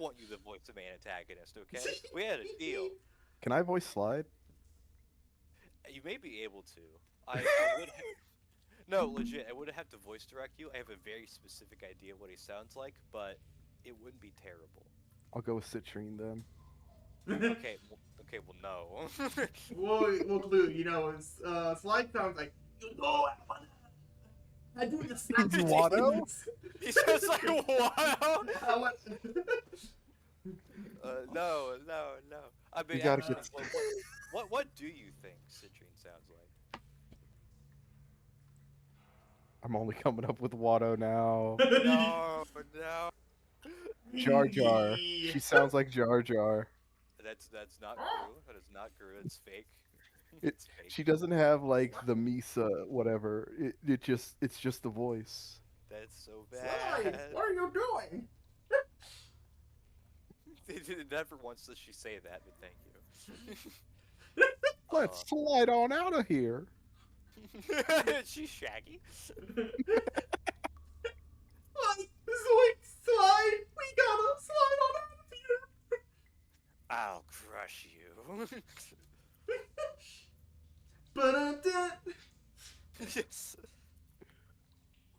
want you to voice the main antagonist, okay? We had a deal. Can I voice Slide? You may be able to. I would no, legit. I would have to voice direct you. I have a very specific idea what he sounds like, but it wouldn't be terrible. I'll go with Citrine then. Okay, well, no. Well, Clue, Slide sounds like, you know, I do the snap Watto? things. He sounds like what? I want- No, no, no. I We mean, gotta actually, get. what do you think Citrine sounds like? I'm only coming up with Watto now. No, no. Jar Jar. She sounds like Jar Jar. That's not Gru. That is not Gru. It's fake. It. It's fake. She doesn't have like the Misa whatever. It's just the voice. That's so Slide, bad. what are you doing? Never once does she say that, but thank you. Let's slide on out of here. She's Shaggy. Slide, we gotta slide on out of here. I'll crush you. But Yes.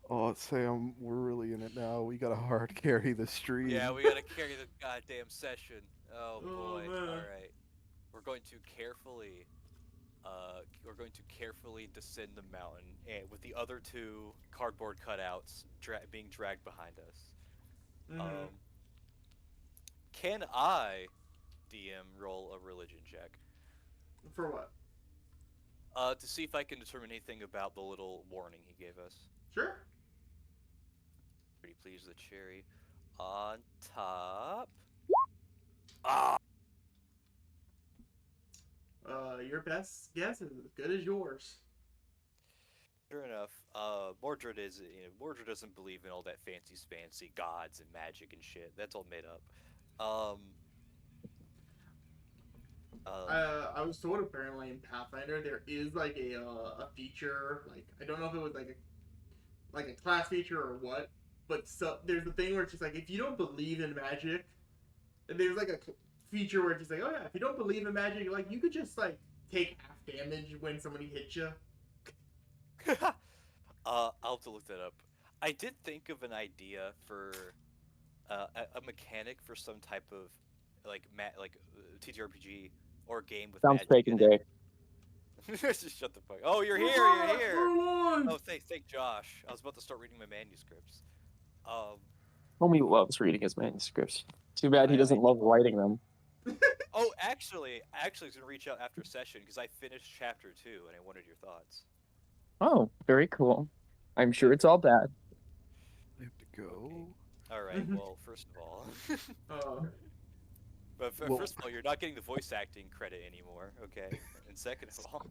Oh, Sam, we're really in it now. We gotta hard carry the stream. Yeah, we gotta carry the goddamn session. Oh Oh, boy. man. Alright. We're going to carefully descend the mountain and with the other two cardboard cutouts being dragged behind us. Mhm. Can I DM roll a religion check? For what? To see if I can determine anything about the little warning he gave us. Sure. Pretty pleased with the cherry on top. Ah, Your best guess is as good as yours. sure enough. Mordred is, Mordred doesn't believe in all that fancy gods and magic and shit. That's all made up. Um, I was told apparently in Pathfinder there is like a feature, like I don't know if it was like a class feature or what, but there's a thing where it's just like if you don't believe in magic, and there's like a feature where it's just like, oh yeah, if you don't believe in magic, like you could just like take half damage when somebody hits you. I'll have to look that up. I did think of an idea for a mechanic for some type of TTRPG or game with Sounds magic fake in and it. gay. Just shut the fuck. Oh, you're here. You're here. Oh, Oh, thank Josh. I was about to start reading my manuscripts. Um. Homie loves reading his manuscripts. Too bad he doesn't love writing them. Oh, I was gonna reach out after session because I finished chapter 2 and I wanted your thoughts. Oh, very cool. I'm sure it's all bad. We have to go. All right. Well, first of all, uh, first of all, you're not getting the voice acting credit anymore. Okay. And second of all,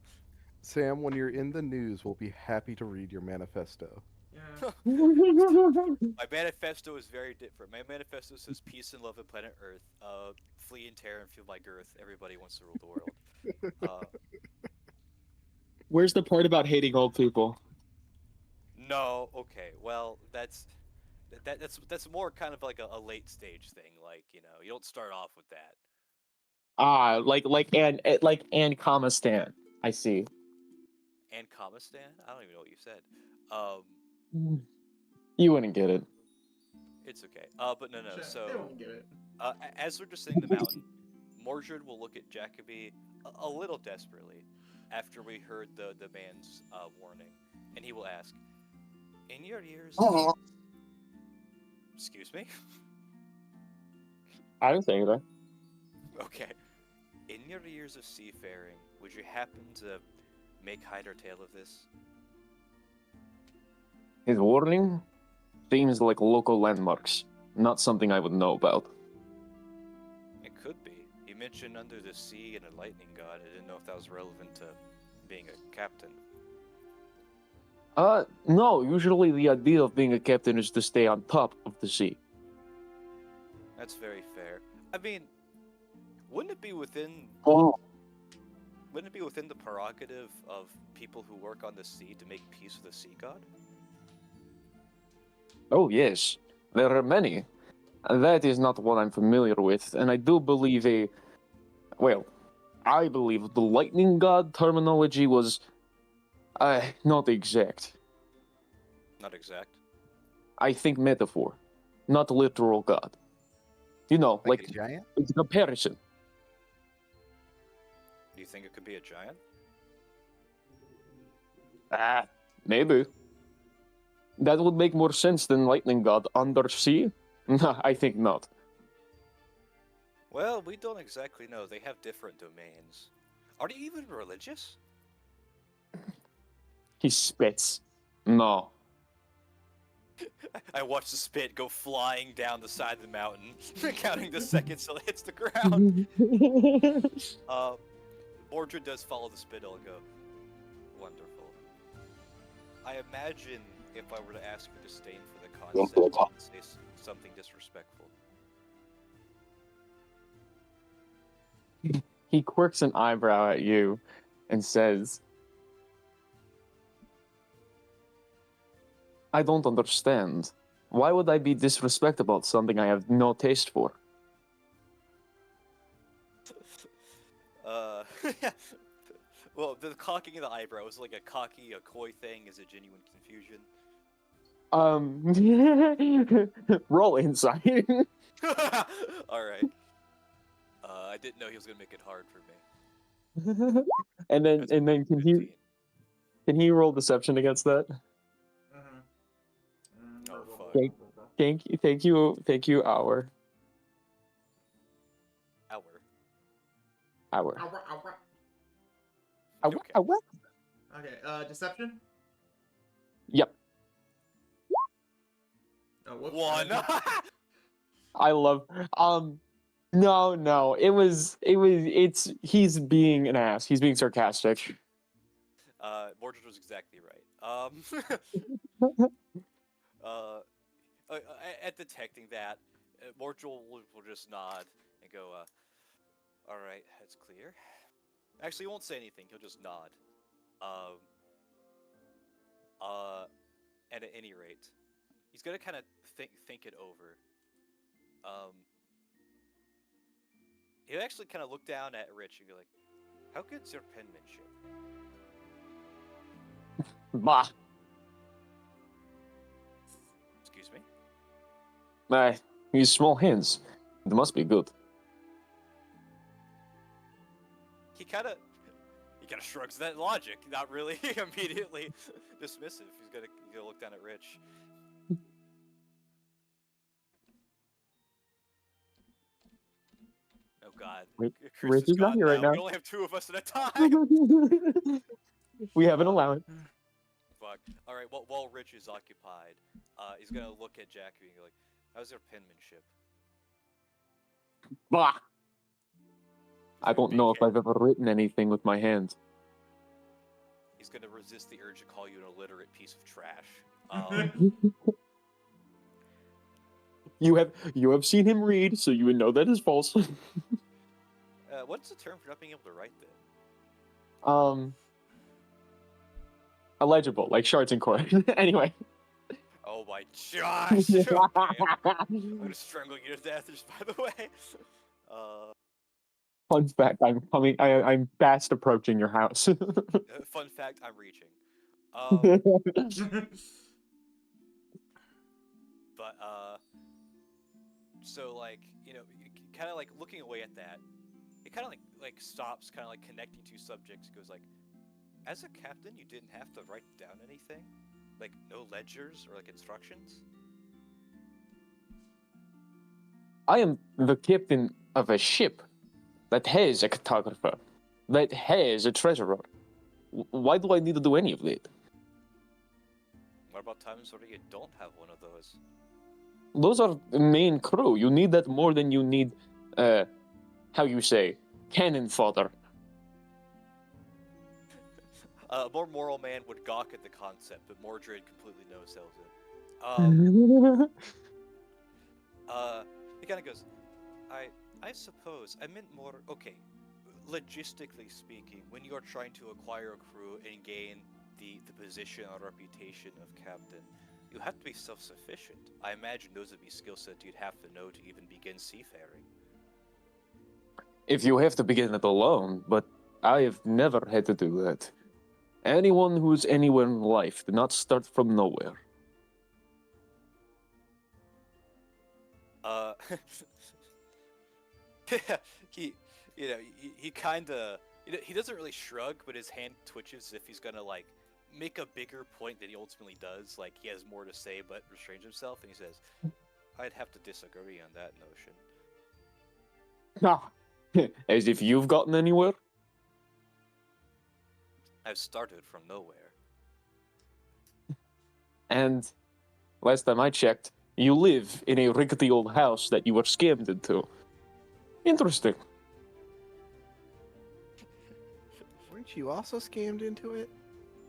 Sam, when you're in the news, we'll be happy to read your manifesto. yeah. my manifesto is very different. My manifesto says peace and love of planet Earth. Flee and terror and feel my girth. Everybody wants to rule the world. Where's the part about hating old people? No. Okay. Well, that's more kind of like a late stage thing. Like you don't start off with that. Ah, like comma stan. I see. And Kamistan? I don't even know what you said. You wouldn't get it. It's okay. But no. They So, won't get it. as we're descending the mountain, Mordred will look at Jacoby a little desperately after we heard the man's warning, and he will ask, "In your years, excuse me." I didn't say anything. Okay. In your years of seafaring, would you happen to make hide or tail of this? His warning seems like local landmarks, not something I would know about. It could be. He mentioned under the sea and a lightning god. I didn't know if that was relevant to being a captain. No, usually the idea of being a captain is to stay on top of the sea. That's very fair. I mean, wouldn't it be within Oh. wouldn't it be within the prerogative of people who work on the sea to make peace with the sea god? Oh, yes. There are many. That is not what I'm familiar with, and I do believe I believe the lightning god terminology was not exact. Not exact. I think metaphor, not literal god. You know, Like like a giant? it's a comparison. Do you think it could be a giant? Maybe. That would make more sense than lightning god undersea. Nah, I think not. Well, we don't exactly know. They have different domains. Are they even religious? He spits. No. I watch the spit go flying down the side of the mountain, counting the seconds till it hits the ground. Mordred does follow the spittle and go, wonderful. I imagine if I were to ask your disdain for the concept, you would say something disrespectful. He quirks an eyebrow at you and says, I don't understand. Why would I be disrespectful about something I have no taste for? Well, the cocking of the eyebrow is like a coy thing, is a genuine confusion. Roll insight. Alright. I didn't know he was gonna make it hard for me. and then That's a can 15. he roll deception against that? Oh, fuck. Thank you, Hour. Hour. Okay. Okay, deception? Yep. Oh, whoops. One! I love no, he's being an ass. He's being sarcastic. Mordred was exactly right. At detecting that, Mordred will just nod and go, alright, that's clear. Actually, he won't say anything, he'll just nod. And at any rate, he's gonna kind of think it over. He'll actually kind of look down at Rich and be like, how good's your penmanship? Bah. Excuse me? He's small hands. It must be good. He kind of shrugs that logic, not really immediately dismissive. He's gonna look down at Rich. Oh God, Chris Rich is not gone here right now. We only have 2 of us at a time. We have an allowance. Fuck. All right. Well, while Rich is occupied, he's gonna look at Jackie and go like, "How's your penmanship?" Bah. I don't know if I've ever written anything with my hands. He's gonna resist the urge to call you an illiterate piece of trash. You have seen him read, so you would know that is false. What's the term for not being able to write then? Illegible, like shards in court. Anyway. Oh my gosh! Okay. I'm gonna strangle you to death, just by the way. Fun fact: I'm fast approaching your house. Fun fact: I'm reaching. But so like kind of like looking away at that, it kind of like stops, kind of like connecting 2 subjects. Goes like, as a captain, you didn't have to write down anything, like no ledgers or like instructions. I am the captain of a ship that has a cartographer, that has a treasurer. Why do I need to do any of that? What about times where you don't have one of those? Those are the main crew. You need that more than you need, how you say, cannon fodder. A more moral man would gawk at the concept, but Mordred completely no-sells it. He kind of goes, I suppose, I meant more, okay, logistically speaking, when you are trying to acquire a crew and gain the position or reputation of captain, You have to be self-sufficient. I imagine those would be skill sets you'd have to know to even begin seafaring. If you have to begin it alone, but I have never had to do that. Anyone who's anywhere in life did not start from nowhere. He, he kind of, he doesn't really shrug, but his hand twitches as if he's gonna like make a bigger point than he ultimately does. Like he has more to say, but restrains himself, and he says, "I'd have to disagree on that notion." As if you've gotten anywhere? I've started from nowhere. And last time I checked, you live in a rickety old house that you were scammed into. Interesting. Weren't you also scammed into it?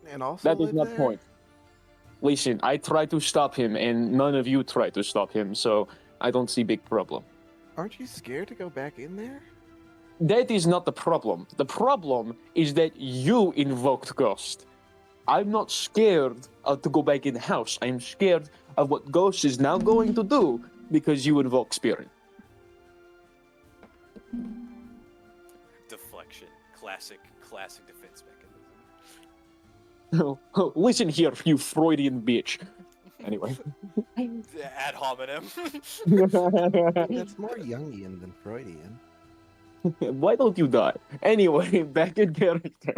And also That is live my there? point. Listen, I tried to stop him, and none of you tried to stop him, so I don't see big problem. Aren't you scared to go back in there? That is not the problem. The problem is that you invoked Ghost. I'm not scared to go back in the house. I'm scared of what Ghost is now going to do because you invoke Spirit. Deflection, classic defense mechanism. Listen here, you Freudian bitch. Anyway. Ad hominem. That's more Jungian than Freudian. Why don't you die? Anyway, back in character.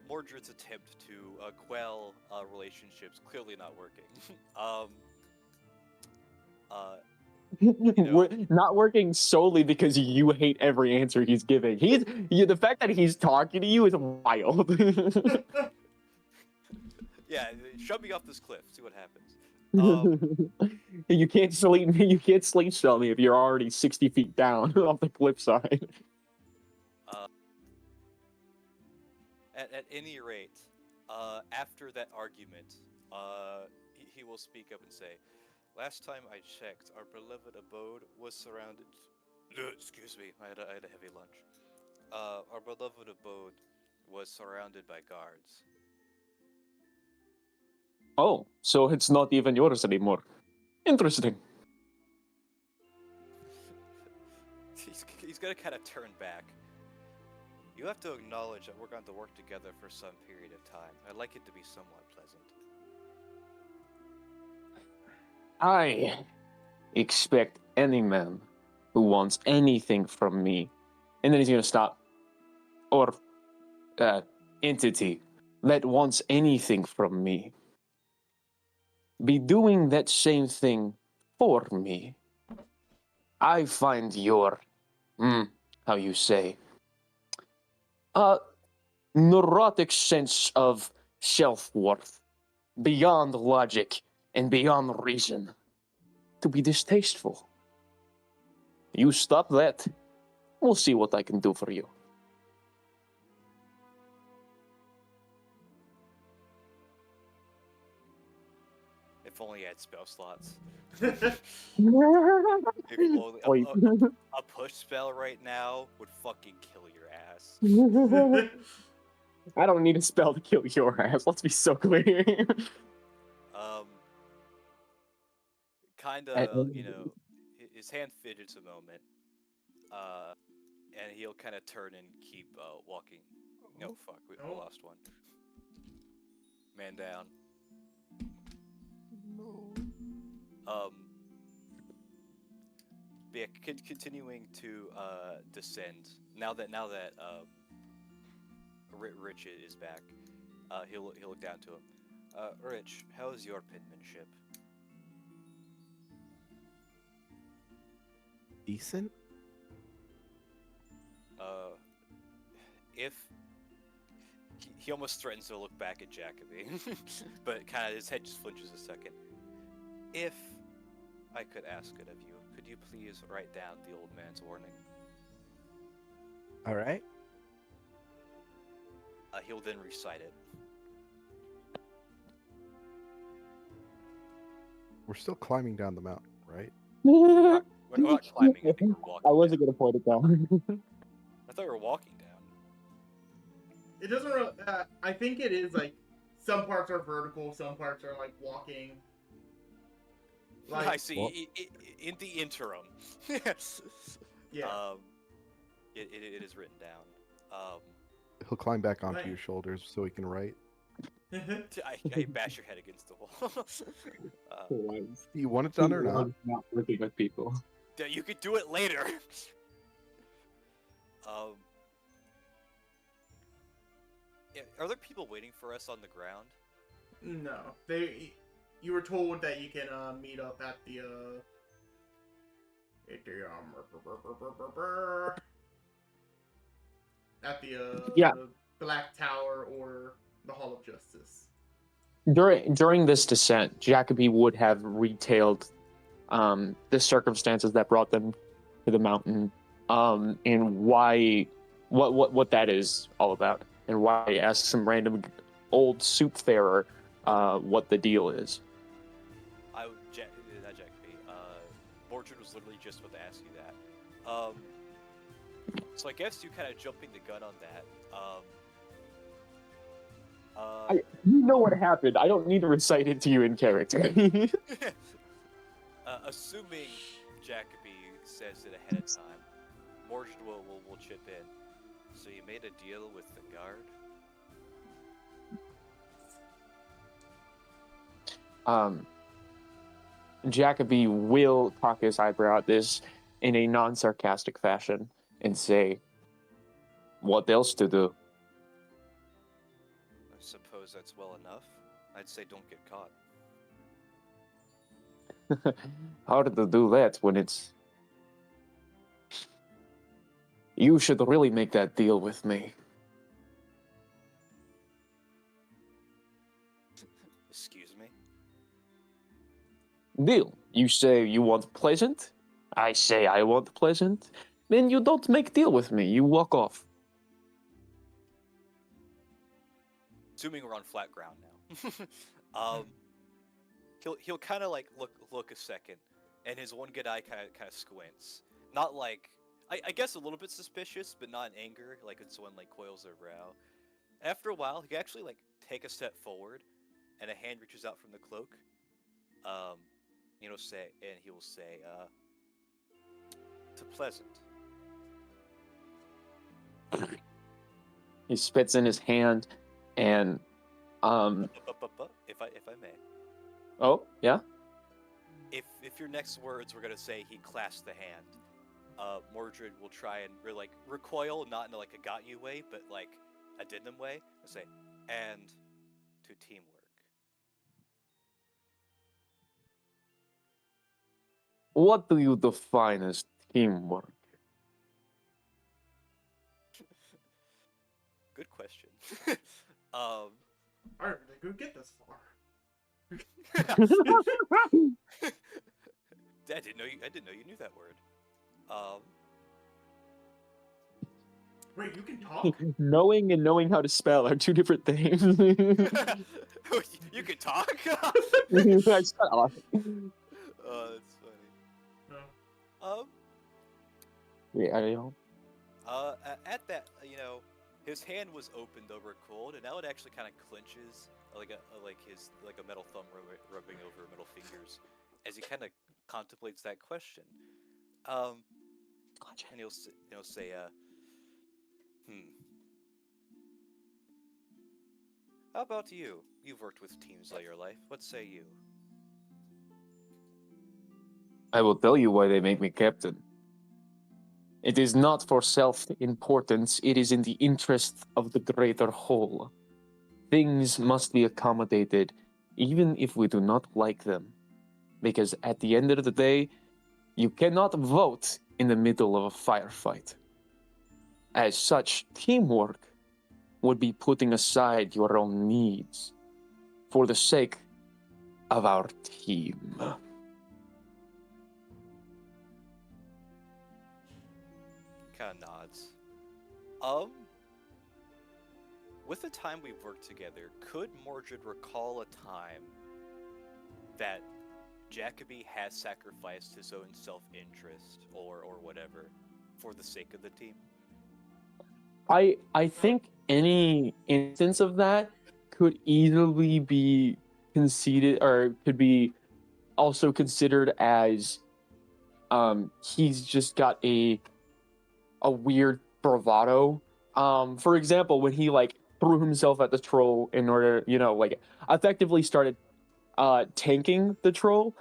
Mordred's attempt to quell relationships clearly not working. We're not working solely because you hate every answer he's giving. The fact that he's talking to you is wild. Yeah, shove me off this cliff. See what happens. You can't sleep. You can't sleep spell me if you're already 60 feet down off the cliffside. At any rate, after that argument, he will speak up and say, "Last time I checked, our beloved abode was surrounded." Excuse me, I had a heavy lunch. Our beloved abode was surrounded by guards. Oh, so it's not even yours anymore. Interesting. He's gonna kind of turn back. You have to acknowledge that we're going to work together for some period of time. I'd like it to be somewhat pleasant. I expect any man who wants anything from me, and then he's gonna stop, or entity that wants anything from me, be doing that same thing for me. I find your, how you say, neurotic sense of self-worth beyond logic and beyond reason to be distasteful. You stop that, we'll see what I can do for you. If only I had spell slots. Wait. A push spell right now would fucking kill your ass. I don't need a spell to kill your ass, let's be so clear. His hand fidgets a moment, and he'll kind of turn and keep walking. No, fuck, we lost one. Man down. No. Yeah, continuing to descend. Now that Rich is back, he'll look down to him. Rich, how's your penmanship? Decent? If he almost threatens to look back at Jacoby, but kind of his head just flinches a second. If I could ask it of you, could you please write down the old man's warning? All right. He'll then recite it. We're still climbing down the mountain, right? We're not climbing. I think we're walking. I wasn't gonna point it down. I thought we were walking down. It doesn't really. I think it is like some parts are vertical, some parts are like walking. I Like see. Well- In the interim, yeah, it is written down. He'll climb back onto Right. your shoulders so he can write. I bash your head against the wall. Do you want it done or not? Not working with people. You could do it later. Yeah, are there people waiting for us on the ground? no, they. You were told that you can meet up at the at the Yeah. Black Tower or the Hall of Justice. During this descent, Jacoby would have retailed the circumstances that brought them to the mountain, and why, what that is all about, and why he asked some random old soupfarer what the deal is. Not Jacoby. Mordred was literally just about to ask you that. So I guess you kind of jumping the gun on that. You know what happened. I don't need to recite it to you in character. Assuming Jacoby says it ahead of time, Mordred will chip in. So you made a deal with the guard? Jacoby will cock his eyebrow at this in a non-sarcastic fashion and say, "What else to do?" I suppose that's well enough. I'd say don't get caught. Hard to do that when it's... You should really make that deal with me. Excuse me? Deal. You say you want pleasant. I say I want pleasant. Then you don't make deal with me. You walk off. Assuming we're on flat ground now. He'll kind of like look a second, and his one good eye kind of squints. Not like I guess a little bit suspicious, but not in anger, like when someone like coils their brow. After a while, he actually like take a step forward, and a hand reaches out from the cloak. He will say, "To Pleasant." He spits in his hand, and If I may, oh yeah. if your next words were gonna say he clasped the hand, Mordred will try and recoil, not in like a got you way, but like a addendum way, and say, "And to teamwork." What do you define as teamwork? Good question. I don't think we'd get this far. I didn't know you knew that word. Wait, you can talk? Knowing and knowing how to spell are two different things. You can talk. Shut up. That's funny. No. Yeah, I know. At that, his hand was opened over cold, and now it actually kind of clenches, like a metal thumb rubbing over middle fingers, as he kind of contemplates that question. And he'll say, How about you? You've worked with teams all your life. What say you? I will tell you why they make me captain. It is not for self-importance, it is in the interest of the greater whole. Things must be accommodated, even if we do not like them. Because at the end of the day, you cannot vote in the middle of a firefight. As such, teamwork would be putting aside your own needs for the sake of our team. Kind of nods. With the time we've worked together, could Mordred recall a time that Jacoby has sacrificed his own self-interest or whatever for the sake of the team? I think any instance of that could easily be conceded or could be also considered as he's just got a weird bravado. For example, when he like threw himself at the troll in order, like effectively started tanking the troll,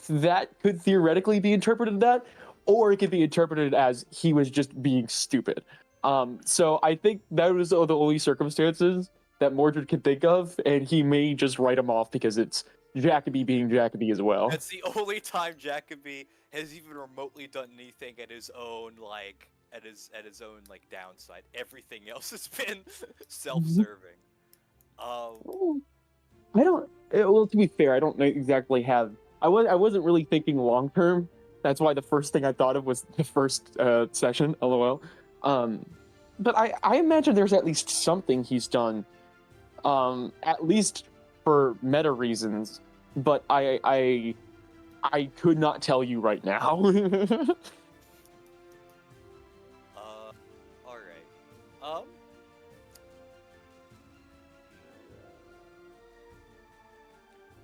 that could theoretically be interpreted that, or it could be interpreted as he was just being stupid. So I think that was the only circumstances that Mordred could think of, and he may just write him off because it's Jacoby being Jacoby as well. That's the only time Jacoby has even remotely done anything at his own downside. Everything else has been self-serving. I don't. Well, to be fair, I don't exactly have. I wasn't really thinking long term. That's why the first thing I thought of was the first session. LOL. But I imagine there's at least something he's done, at least for meta reasons. But I could not tell you right now. All right.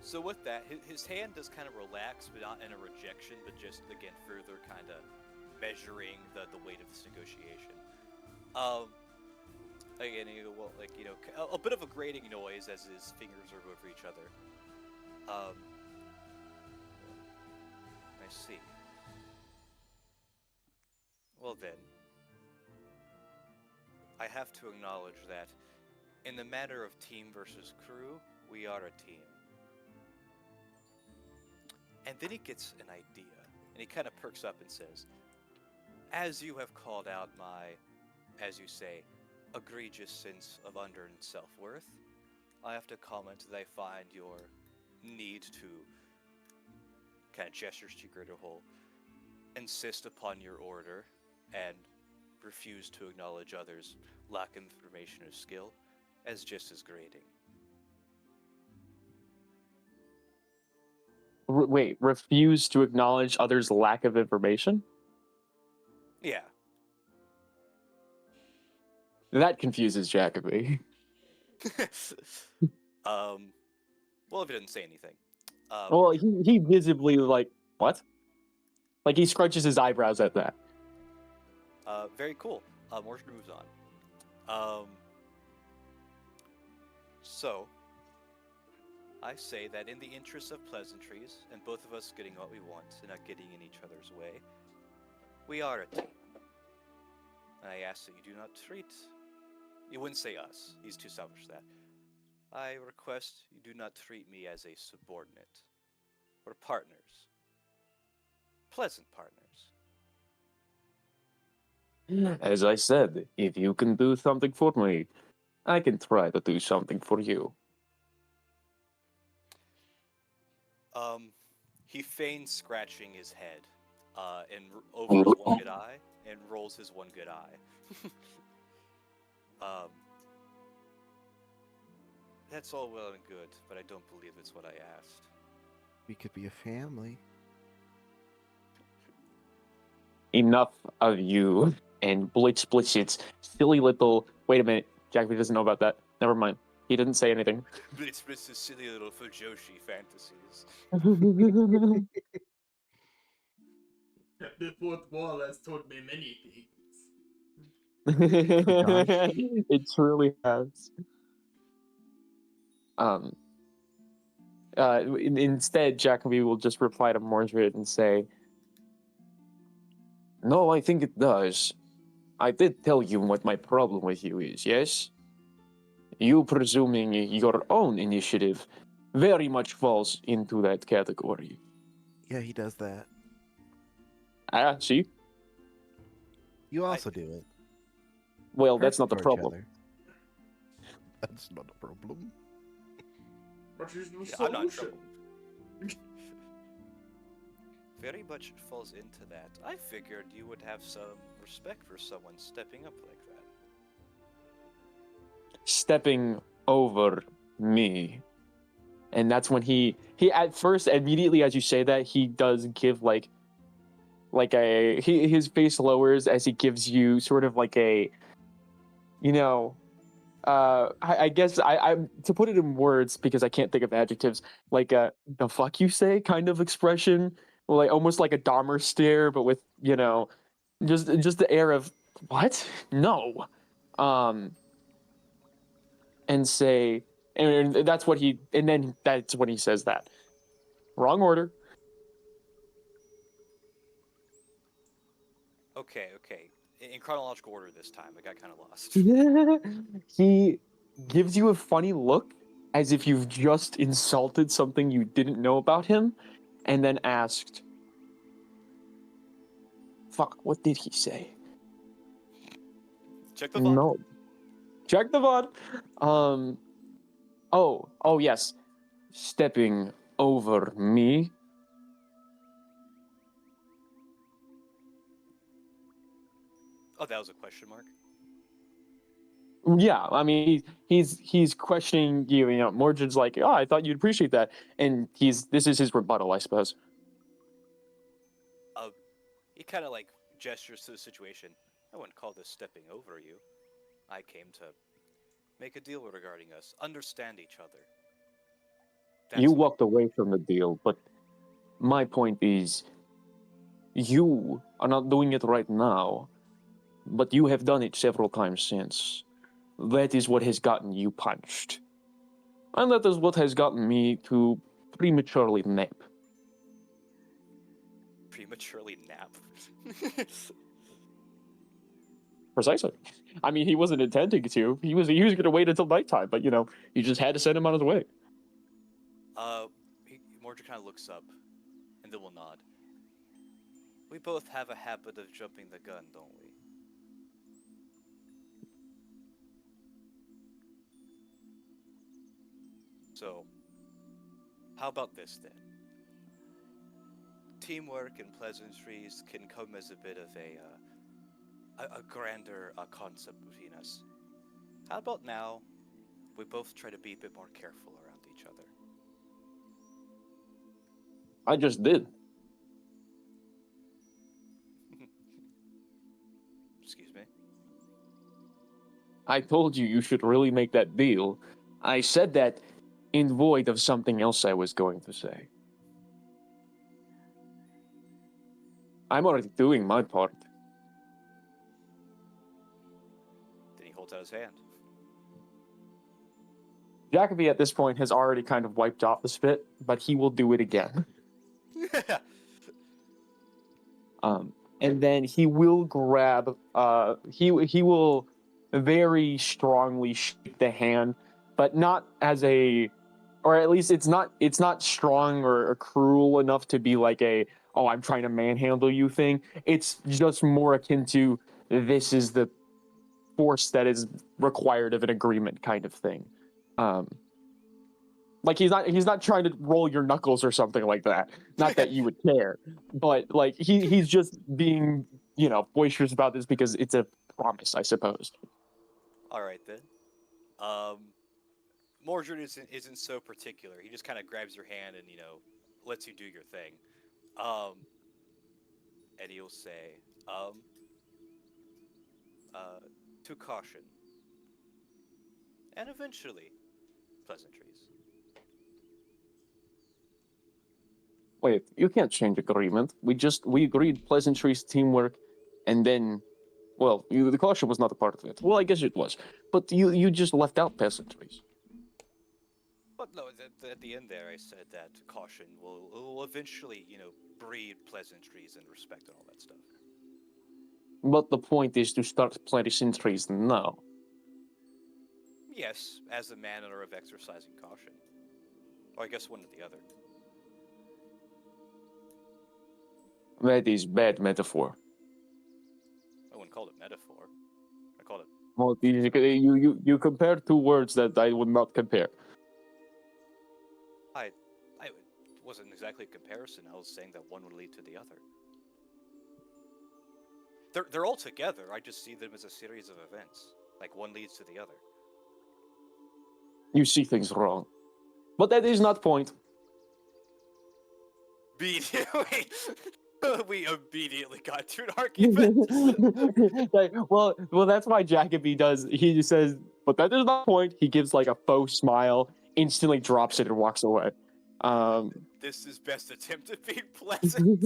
So with that, his hand does kind of relax, but not in a rejection, but just again further kind of measuring the weight of this negotiation. Again, a bit of a grating noise as his fingers are over each other. I see. Well then, I have to acknowledge that in the matter of team versus crew, we are a team. And then he gets an idea, and he kind of perks up and says, as you have called out my, as you say, egregious sense of unearned self-worth, I have to comment that I find your need to, kind of gestures to Gritterhole, insist upon your order and refuse to acknowledge others' lack of information or skill as just as grating. Wait, refuse to acknowledge others' lack of information? Yeah. That confuses Jacoby. Well, if he didn't say anything. Well, he visibly like, what? Like he scrunches his eyebrows at that. Very cool. Mordred moves on. So, I say that in the interest of pleasantries, and both of us getting what we want and not getting in each other's way, we are a team. And I ask that you do not treat... You wouldn't say us. He's too selfish for that. I request you do not treat me as a subordinate. We're partners. Pleasant partners. As I said, if you can do something for me, I can try to do something for you. He feigns scratching his head, and over his one good eye, and rolls his one good eye. That's all well and good, but I don't believe it's what I asked. We could be a family. Enough of you and Blitz's silly little... Wait a minute, Jacoby doesn't know about that. Never mind. He didn't say anything. Blitz's silly little Fujoshi fantasies. The fourth wall has told me many things. It truly has. Instead, Jacoby will just reply to Mordred and say, no, I think it does. I did tell you what my problem with you is, yes? You presuming your own initiative very much falls into that category. Yeah, he does that. Ah, see? You also do it. Well, that's not the For each problem. other. That's not a problem. What is the Yeah, I'm not in solution? trouble. Very much falls into that. I figured you would have some respect for someone stepping up like that. Stepping over me. And that's when he at first, immediately as you say that, he does give his face lowers as he gives you sort of like a you know, I guess I to put it in words because I can't think of adjectives, like the fuck you say kind of expression, like almost like a Dahmer stare, but with, you know, just the air of what? No. Um, and say, and that's what he, and then that's when he says that. Wrong order. Okay, okay. In chronological order this time. I got kind of lost. He gives you a funny look as if you've just insulted something you didn't know about him, and then asked, fuck, what did he say? Check the font. No. Check the VOD. Oh yes. Stepping over me. Oh, that was a question mark. Yeah, I mean, he's questioning you. You know, Mordred's like, oh, I thought you'd appreciate that, and this is his rebuttal, I suppose. He kind of like gestures to the situation. I wouldn't call this stepping over you. I came to make a deal regarding us, understand each other. You what- walked away from the deal, but my point is, you are not doing it right now, but you have done it several times since. That is what has gotten you punched. And that is what has gotten me to prematurely nap. Prematurely nap. Precisely. I mean, he wasn't intending to. He was going to wait until nighttime, but, you know, you just had to send him on his way. Mordred kind of looks up, and then will nod. We both have a habit of jumping the gun, don't we? So, how about this then? Teamwork and pleasantries can come as a bit of a grander concept between us. How about now, we both try to be a bit more careful around each other? I just did. Excuse me? I told you you should really make that deal. I said that in void of something else I was going to say. I'm already doing my part. Then he holds out his hand. Jacoby at this point has already kind of wiped off the spit, but he will do it again. And then he will grab. He will very strongly shake the hand, but not as a, or at least it's not strong or cruel enough to be like a, oh, I'm trying to manhandle you thing. It's just more akin to, this is the force that is required of an agreement kind of thing. Like he's not trying to roll your knuckles or something like that. Not that you would care, but like he's just being, you know, boisterous about this because it's a promise, I suppose. All right then. Mordred isn't so particular. He just kind of grabs your hand and, you know, lets you do your thing. And he'll say, to caution, and eventually, pleasantries. Wait, you can't change agreement. We agreed pleasantries, teamwork, and then, well, the caution was not a part of it. Well, I guess it was, but you just left out pleasantries. But no, at the end there, I said that caution will eventually, you know, breed pleasantries and respect and all that stuff. But the point is to start pleasantries now. Yes, as a manner of exercising caution. Or I guess one or the other. That is bad metaphor. I wouldn't call it metaphor. I call it. Well, you compare two words that I would not compare. It wasn't exactly a comparison. I was saying that one would lead to the other. They're all together. I just see them as a series of events. Like one leads to the other. You see things wrong. But that is not point. Wait. We immediately got to an argument. well, that's why Jacoby does. He says, "But that is not the point." He gives like a faux smile, instantly drops it, and walks away. This is best attempt at being pleasant.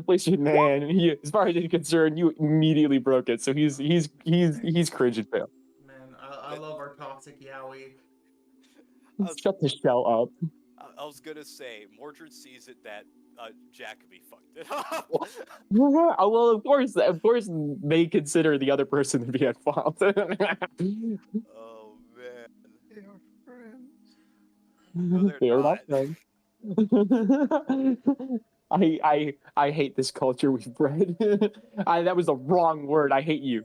Listen, man. As far as he's concerned, you immediately broke it. So he's cringe and fail. Man, I love our toxic Yowie. Shut the shell up. I was gonna say, Mordred sees it that Jacoby fucked it up. Oh, well, of course, they consider the other person to be at fault. Oh man, They are friends. no, They are not. not friends. I hate this culture we've bred. That was the wrong word. I hate you.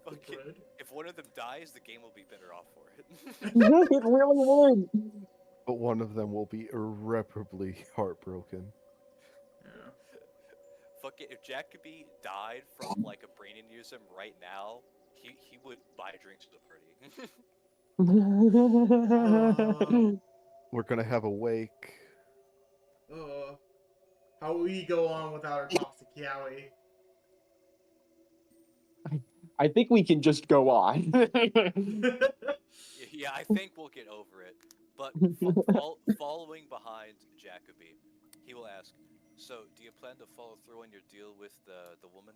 Fuck it. Good. If one of them dies, the game will be better off for it. It really would. But one of them will be irreparably heartbroken. Yeah. Fuck it. If Jacoby died from like a brain aneurysm right now, he would buy drinks to the party. We're gonna have a wake. How will we go on without our toxic Yowie? I think we can just go on. Yeah, I think we'll get over it. But following behind Jacoby, he will ask, "So, do you plan to follow through on your deal with the woman?"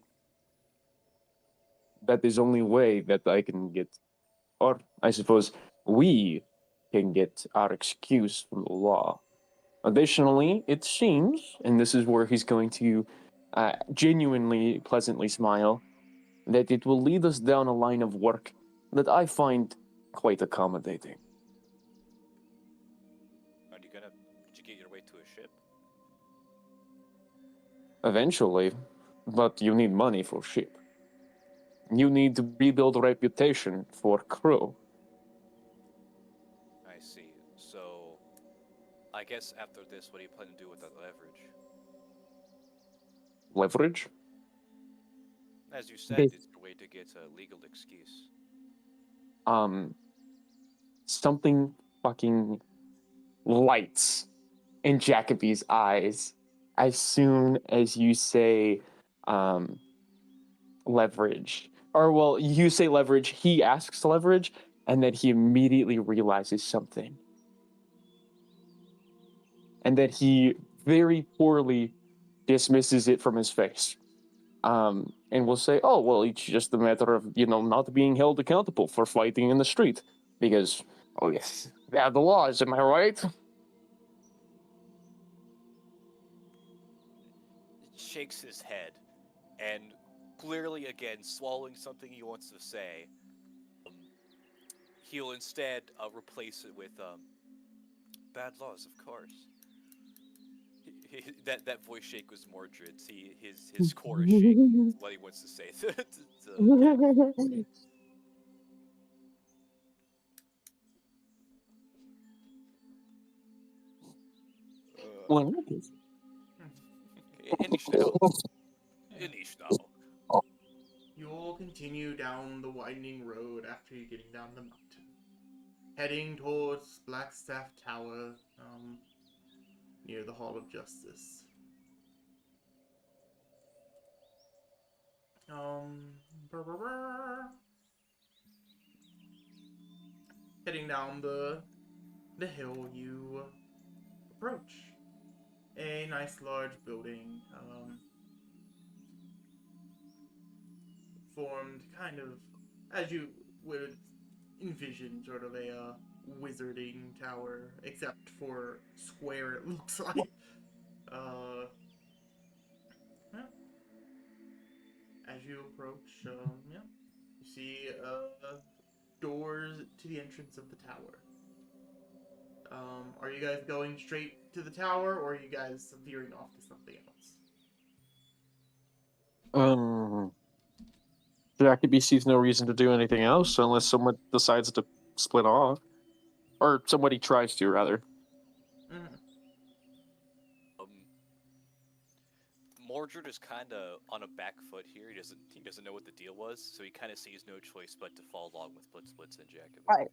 That is only way that I can get, or I suppose we can get our excuse from the law. Additionally, it seems, and this is where he's going to genuinely pleasantly smile, that it will lead us down a line of work that I find quite accommodating. Did you get your way to a ship? Eventually, but you need money for ship. You need to rebuild a reputation for crew. I see. So, I guess after this, what do you plan to do with that leverage? Leverage? As you said, Bas- it's a way to get a legal excuse. Something fucking lights in Jacoby's eyes as soon as you say leverage. Or, well, you say leverage, he asks leverage, and then he immediately realizes something. And then he very poorly dismisses it from his face. And will say, "Oh, well, it's just a matter of, not being held accountable for fighting in the street. Because, oh yes, they have the laws, am I right?" Shakes his head, and clearly again swallowing something he wants to say, he'll instead replace it with bad laws, of course. That voice shake was Mordred's. His core is shaking. What he wants to say. Well, Inish now. You'll continue down the winding road after you're getting down the mountain, heading towards Blackstaff Tower, near the Hall of Justice. Heading down the hill, you approach a nice large building, formed kind of as you would envision, sort of a wizarding tower, except for square it looks like. Yeah. As you approach, you see doors to the entrance of the tower. Are you guys going straight to the tower, or are you guys veering off to something else? Jacoby sees no reason to do anything else unless someone decides to split off. Or somebody tries to, rather. Mordred is kind of on a back foot here. He doesn't know what the deal was, so he kind of sees no choice but to follow along with Blitzblitz and Jacoby.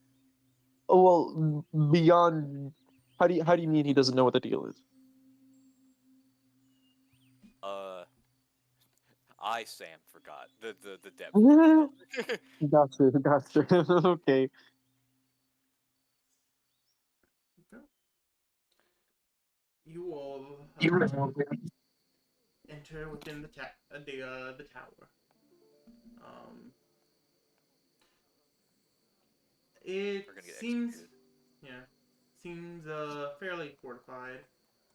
Well, beyond, how do you mean he doesn't know what the deal is? I, Sam, forgot the depth. Gotcha. Okay. Okay. You all enter within the tower. Um, it We're gonna get seems, executed. yeah, seems fairly fortified.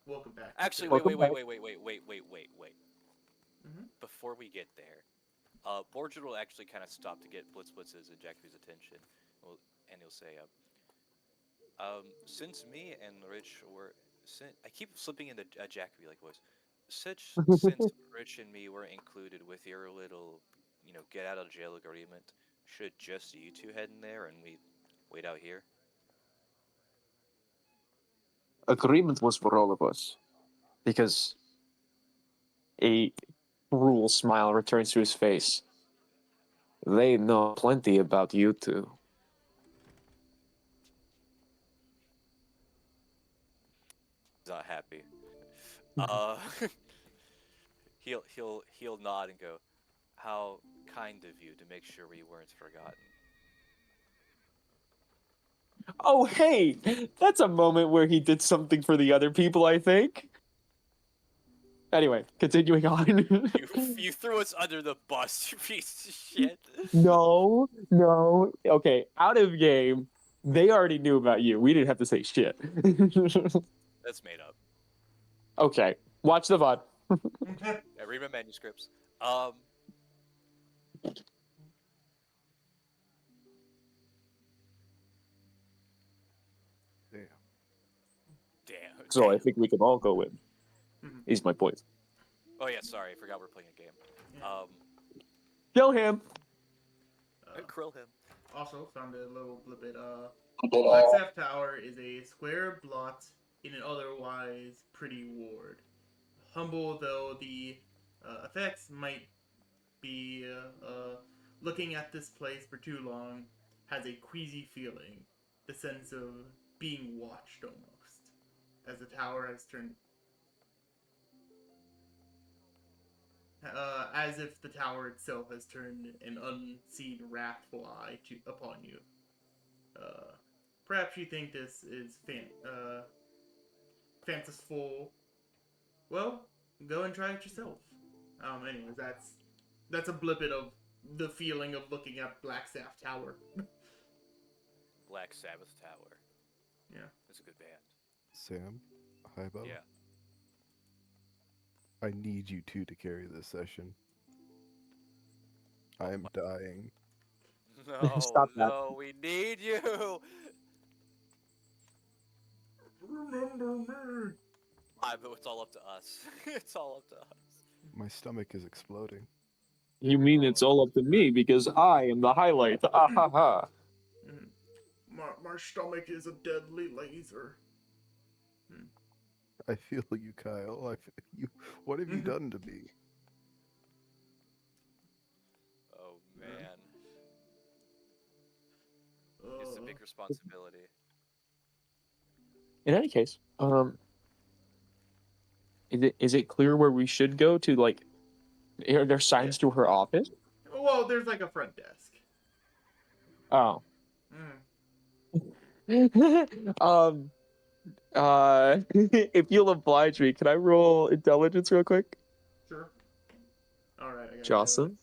Welcome back. Actually, Mr. Welcome back. wait. Mhm. Before we get there, Borgia will actually kind of stop to get Blitz's and Jacoby's attention, and he'll say, since me and Rich were, I keep slipping into a Jacoby like voice. Since Rich and me were included with your little, get out of jail agreement, should just you two head in there and we wait out here? Agreement was for all of us, because a cruel smile returns to his face. They know plenty about you two. He's not happy. Uh, he'll nod and go, "How kind of you to make sure we weren't forgotten." Oh, hey, that's a moment where he did something for the other people, I think. Anyway, continuing on. You threw us under the bus, you piece of shit. No. Okay, out of game. They already knew about you. We didn't have to say shit. That's made up. Okay, watch the VOD. Yeah, read my manuscripts. Damn. Damn. So I damn. think we can all go in. Mhm. Is my point. Oh yeah, sorry, I forgot we're playing a game. Yeah. Kill him. Krill him. Also found a little bit. Blackstaff Tower is a square blot in an otherwise pretty ward. Humble though the effects might be, looking at this place for too long has a queasy feeling, the sense of being watched almost, as the tower has turned. As if the tower itself has turned an unseen wrathful eye upon you. Perhaps you think this is fanciful. Well, go and try it yourself. Anyways, that's a blip of the feeling of looking at Blackstaff Tower. Black Sabbath Tower. Yeah. It's a good band. Sam, Hybo, Yeah. I need you two to carry this session. I am dying. No, Stop that. no, we need you. Remember me. But it's all up to us. It's all up to us. My stomach is exploding. You mean it's all up to me because I am the highlight. Ah ha ha. My stomach is a deadly laser. I feel you, Kyle. You. What have you done to me? Oh man, it's a big responsibility. In any case, is it clear where we should go to? Like, are there signs to her office? Well, there's like a front desk. Oh. If you'll oblige me, can I roll intelligence real quick? Sure. All right, I got Jocelyn?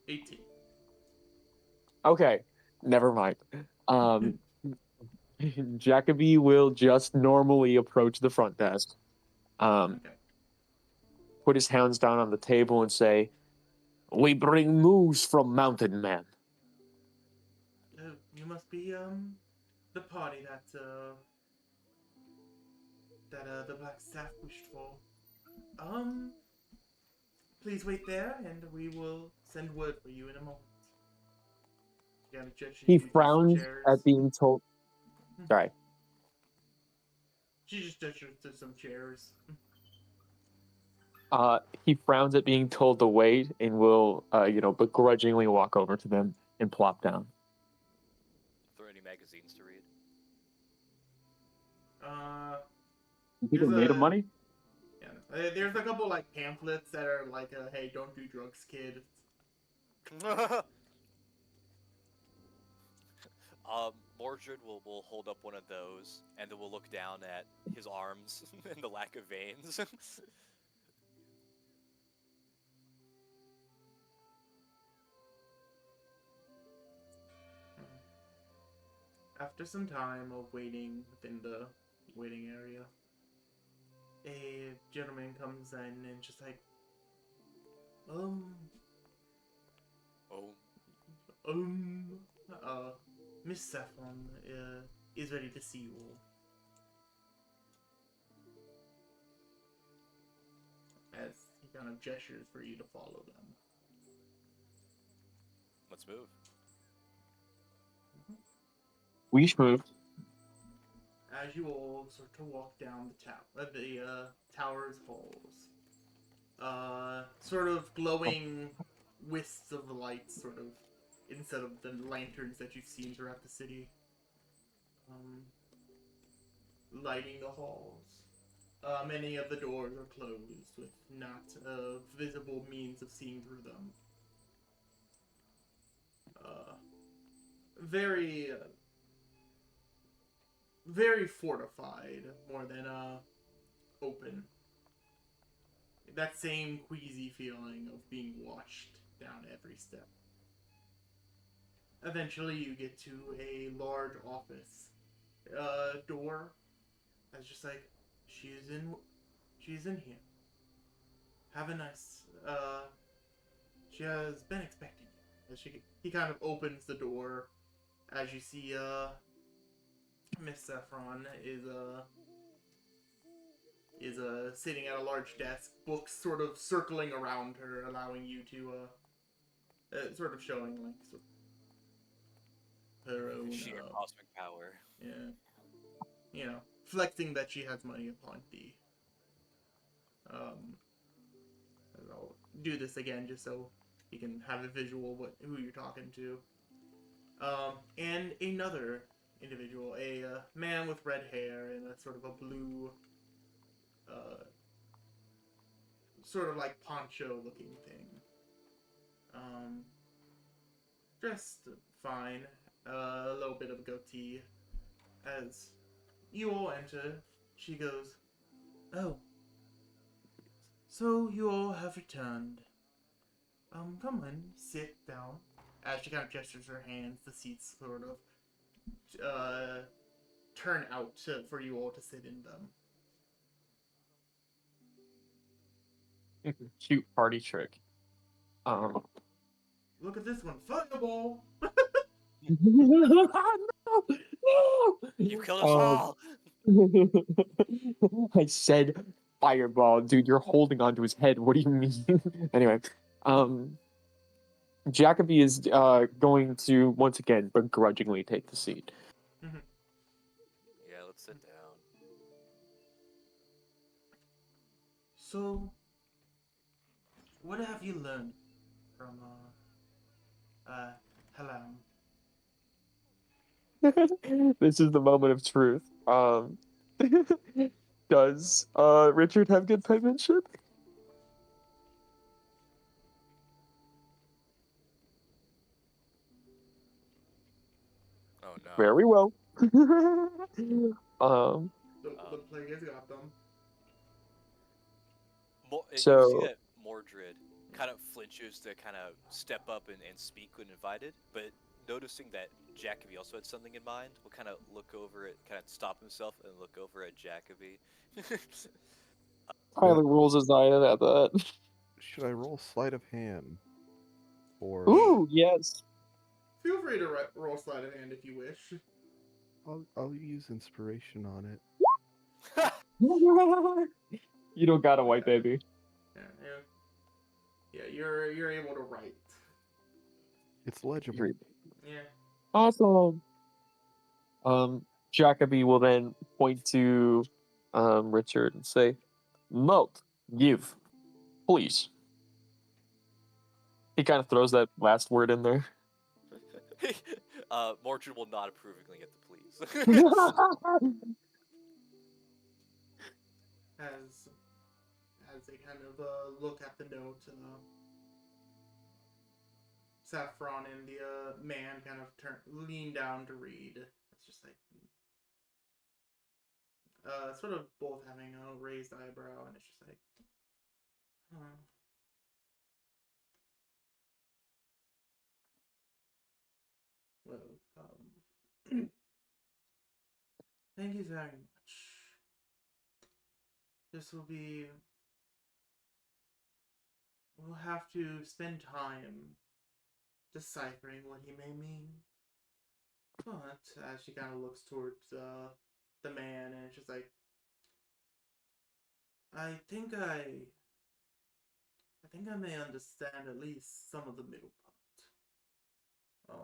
18. Okay, never mind. Jacoby will just normally approach the front desk, Okay. put his hands down on the table and say, "We bring news from Mountain Man." You must be the party that the Black Staff wished for. Please wait there, and we will send word for you in a moment. He frowns at being told. Sorry. She just gestures to some chairs. He frowns at being told to wait and will, begrudgingly walk over to them and plop down. Are there any magazines to read? You think I made him money? There's a couple like pamphlets that are like, "Hey, don't do drugs, kid." Mordred will hold up one of those, and then we'll look down at his arms and the lack of veins. After some time of waiting within the waiting area, a gentleman comes in and just like, um, Oh, Miss Saffron, is ready to see you all. As he kind of gestures for you to follow them. let's move. We should move. As you all start to walk down the tower's halls, sort of glowing wisps of lights, sort of instead of the lanterns that you've seen throughout the city, lighting the halls. Many of the doors are closed with not a visible means of seeing through them. Very, very fortified, more than open. That same queasy feeling of being watched down every step. Eventually, you get to a large office door. That's just like, she's in here. Have a nice. She has been expecting you. He kind of opens the door, as you see Miss Saffron is sitting at a large desk, books sort of circling around her, allowing you to sort of showing like her own Sheer cosmic power. yeah, flexing that she has money upon thee. I'll do this again just so you can have a visual of who you're talking to. And another individual, a man with red hair and a sort of a blue, sort of like poncho-looking thing. Dressed fine, a little bit of a goatee. As you all enter, she goes, "Oh, so you all have returned. Come in, sit down." As she kind of gestures her hands, the seats sort of turn out for you all to sit in them. Cute party trick. Look at this one, fireball! No! You killed us all. I said fireball, dude. You're holding onto his head. What do you mean? Anyway, Jacoby is going to once again begrudgingly take the seat. Yeah, let's sit down. So, what have you learned from Halam? This is the moment of truth. Does Richard have good penmanship? Oh no. Very well. The plague has got them. You see So- that Mordred kind of flinches to kind of step up and speak when invited, but noticing that Jacoby also had something in mind, will kind of look over at, kind of stop himself and look over at Jacoby. Tyler rolls his eye at that. Should I roll sleight of hand? Or Ooh, yes. Feel free to roll sleight of hand if you wish. I'll use inspiration on it. You don't got a white baby. Yeah, you're able to write. It's legible. Yeah. Awesome. Jacoby will then point to Richard and say, "Melt, give, please." He kind of throws that last word in there. Mordred will not approvingly get the please. as they kind of look at the note. Saffron and the man kind of lean down to read. It's just like sort of both having a raised eyebrow, and it's just like, huh. Well, thank you very much. This will be. We'll have to spend time deciphering what he may mean. But as she kind of looks towards the man, and it's just like, I think I may understand at least some of the middle part.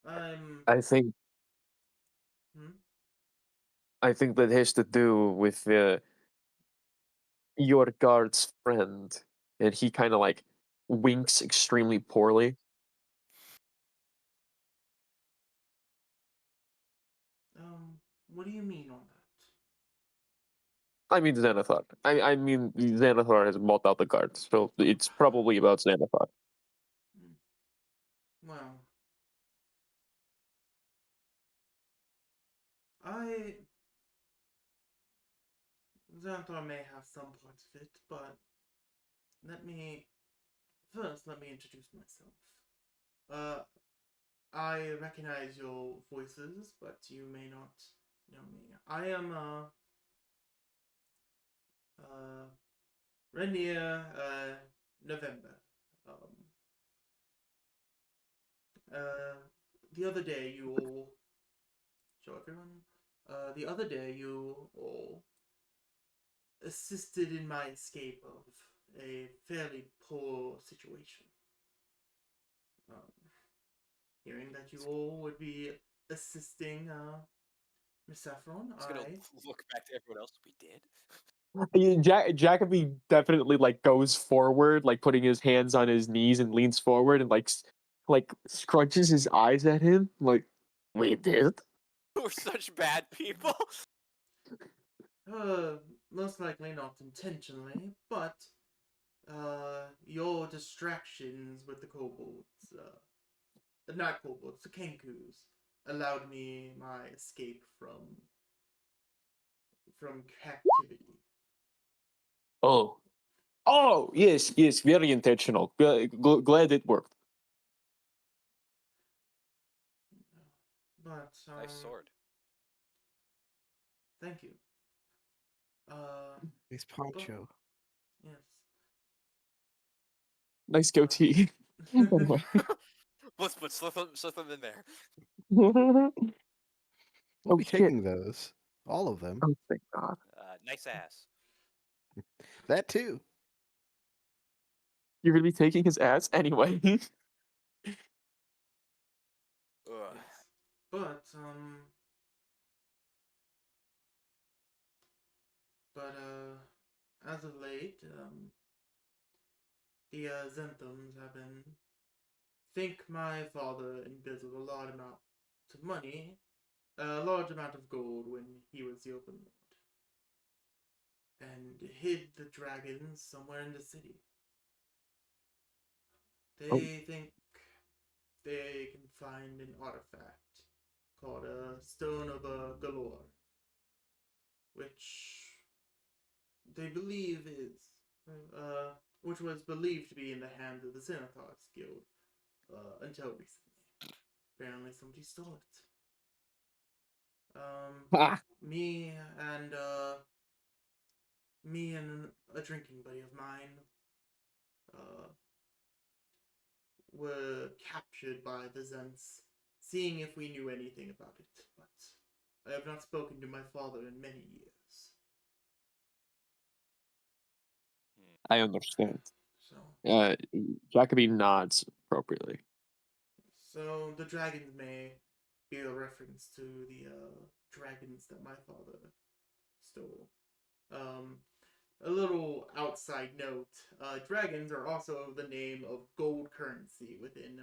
I'm. I think Hmm? I think that has to do with your guard's friend, and he kind of like winks extremely poorly. What do you mean on that? I mean Xanathar. I mean Xanathar has bought out the guards, so it's probably about Xanathar. Well, I. Xanathar may have some parts of it, but let me introduce myself. I recognize your voices, but you may not know me. I am Renier November. The other day you all show everyone. The other day you all assisted in my escape of a fairly poor situation. Hearing that you all would be assisting Miss Saffron, I was gonna look back to everyone else. We did. Jacoby definitely like goes forward, like putting his hands on his knees and leans forward and like scrunches his eyes at him, like we did. We're such bad people. Most likely not intentionally, but your distractions with the kobolds, not kobolds, the kenkus, allowed me my escape from captivity. Oh, yes, very intentional. Glad it worked. But Nice sword. thank you. Nice poncho. Yes. Nice goatee. By the way. Let's slip them in there. We'll Oh be shit! taking those. All of them. Oh thank God! Nice ass. That too. You're gonna be taking his ass anyway. Ugh. Yes. But as of late, the Zenthams have been think my father embezzled a large amount of money, a large amount of gold when he was the Open Lord, and hid the dragons somewhere in the city. They Oh. think they can find an artifact called a Stone of Galore, which they believe is, which was believed to be in the hands of the Xenothar's Guild until recently. Apparently, somebody stole it. Ah. Me and a drinking buddy of mine were captured by the Zents, seeing if we knew anything about it, but I have not spoken to my father in many years. I understand. So, Jacoby nods appropriately. so the dragons may be a reference to the dragons that my father stole. A little outside note: dragons are also the name of gold currency within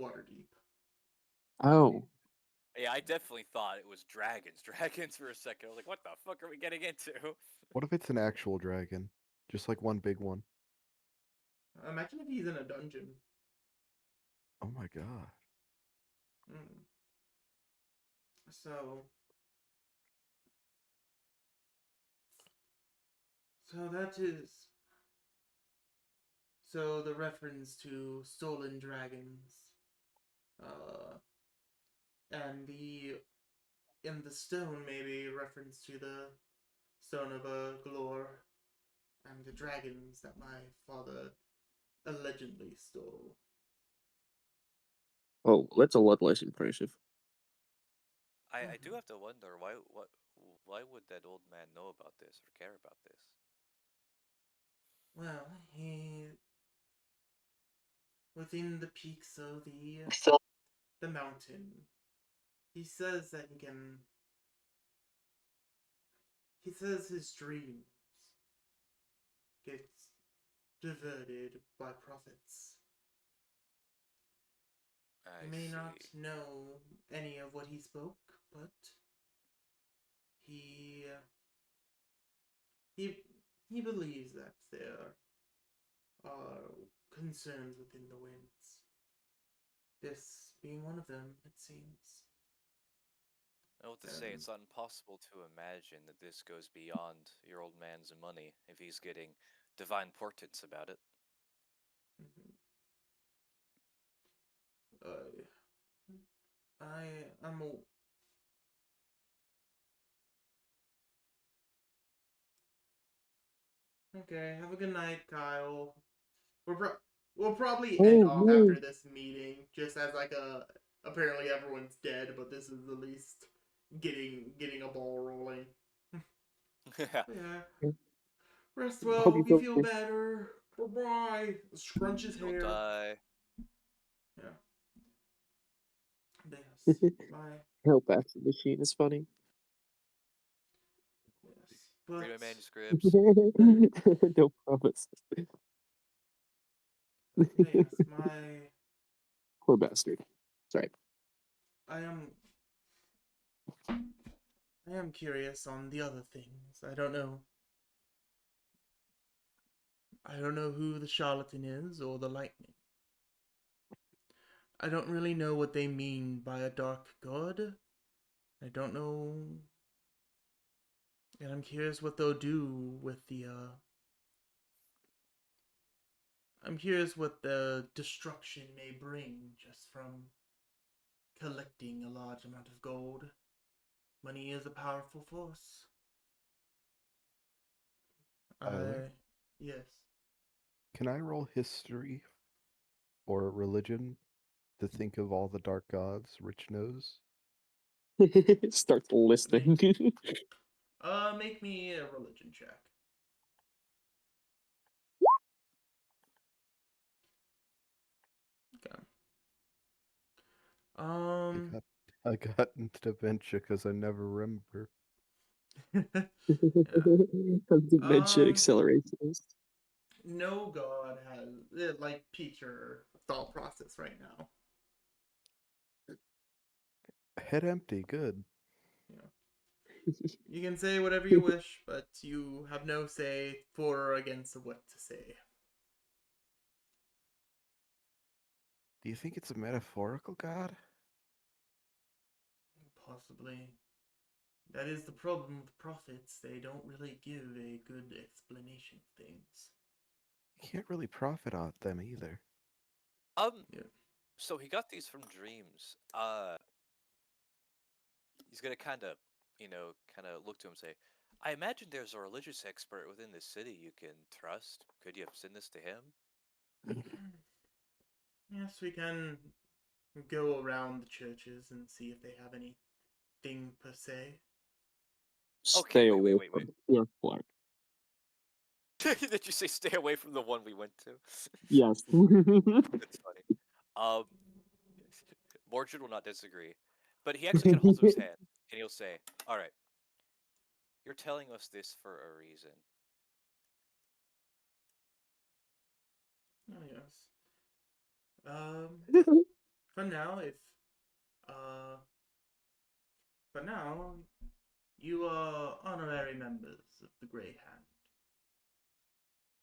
Waterdeep. Oh, Yeah, I definitely thought it was dragons. Dragons for a second. I was like, what the fuck are we getting into? What if it's an actual dragon? Just like one big one. Imagine if he's in a dungeon. Oh my god. Mm. So, so that is. So the reference to stolen dragons, uh, and the in the stone maybe reference to the stone of Glor and the dragons that my father allegedly stole. Oh, that's a lot less impressive. I do have to wonder why would that old man know about this or care about this? Well, he within the peaks of the mountain. He says that he can. He says his dreams get diverted by prophets. I You may not see. know any of what he spoke, but he he he believes that there are concerns within the winds. This being one of them, it seems. I know what to say. It's not impossible to imagine that this goes beyond your old man's money if he's getting divine portents about it. Mhm. I'm okay. Have a good night, Kyle. We'll probably end Oh, off no. after this meeting, just as like a apparently everyone's dead, but this is at least getting a ball rolling. Yeah. Rest well. Hope you Hope you feel feel better. better. Bye bye. Scrunch his Don't hair. die. Yeah. Yes. Bye. Help after the machine is funny. Yes. Read my But manuscripts. No promise. yes, my Poor bastard. Sorry. I am I am curious on the other things. I don't know who the charlatan is or the lightning. I don't really know what they mean by a dark god. I don't know, and I'm curious what they'll do with the I'm curious what the destruction may bring just from collecting a large amount of gold. Money is a powerful force. Tyler, Yes. can I roll history or religion to think of all the dark gods Rich knows? Start listing. Make me a religion check. Okay. I Um. got I got into dementia because I never remember. Yeah. Dementia Um. accelerations. No god has like piqued your thought process right now. Head empty, good. Yeah. You can say whatever you wish, but you have no say for or against what to say. Do you think it's a metaphorical god? Possibly. That is the problem with prophets. They don't really give a good explanation of things. You can't really profit on them either. Um, Yeah. so he got these from dreams. He's gonna kind of look to him and say, I imagine there's a religious expert within this city you can trust. Could you send this to him? Yes, we can go around the churches and see if they have anything per se. Okay, Stay away wait. from Clark Clark. Did you say stay away from the one we went to? Yes. That's funny. Um, Morgan will not disagree, but he actually kind of holds up his hand and he'll say, "All right, you're telling us this for a reason." Oh yes. For now, if uh For now, you are honorary members of the Grey Hand.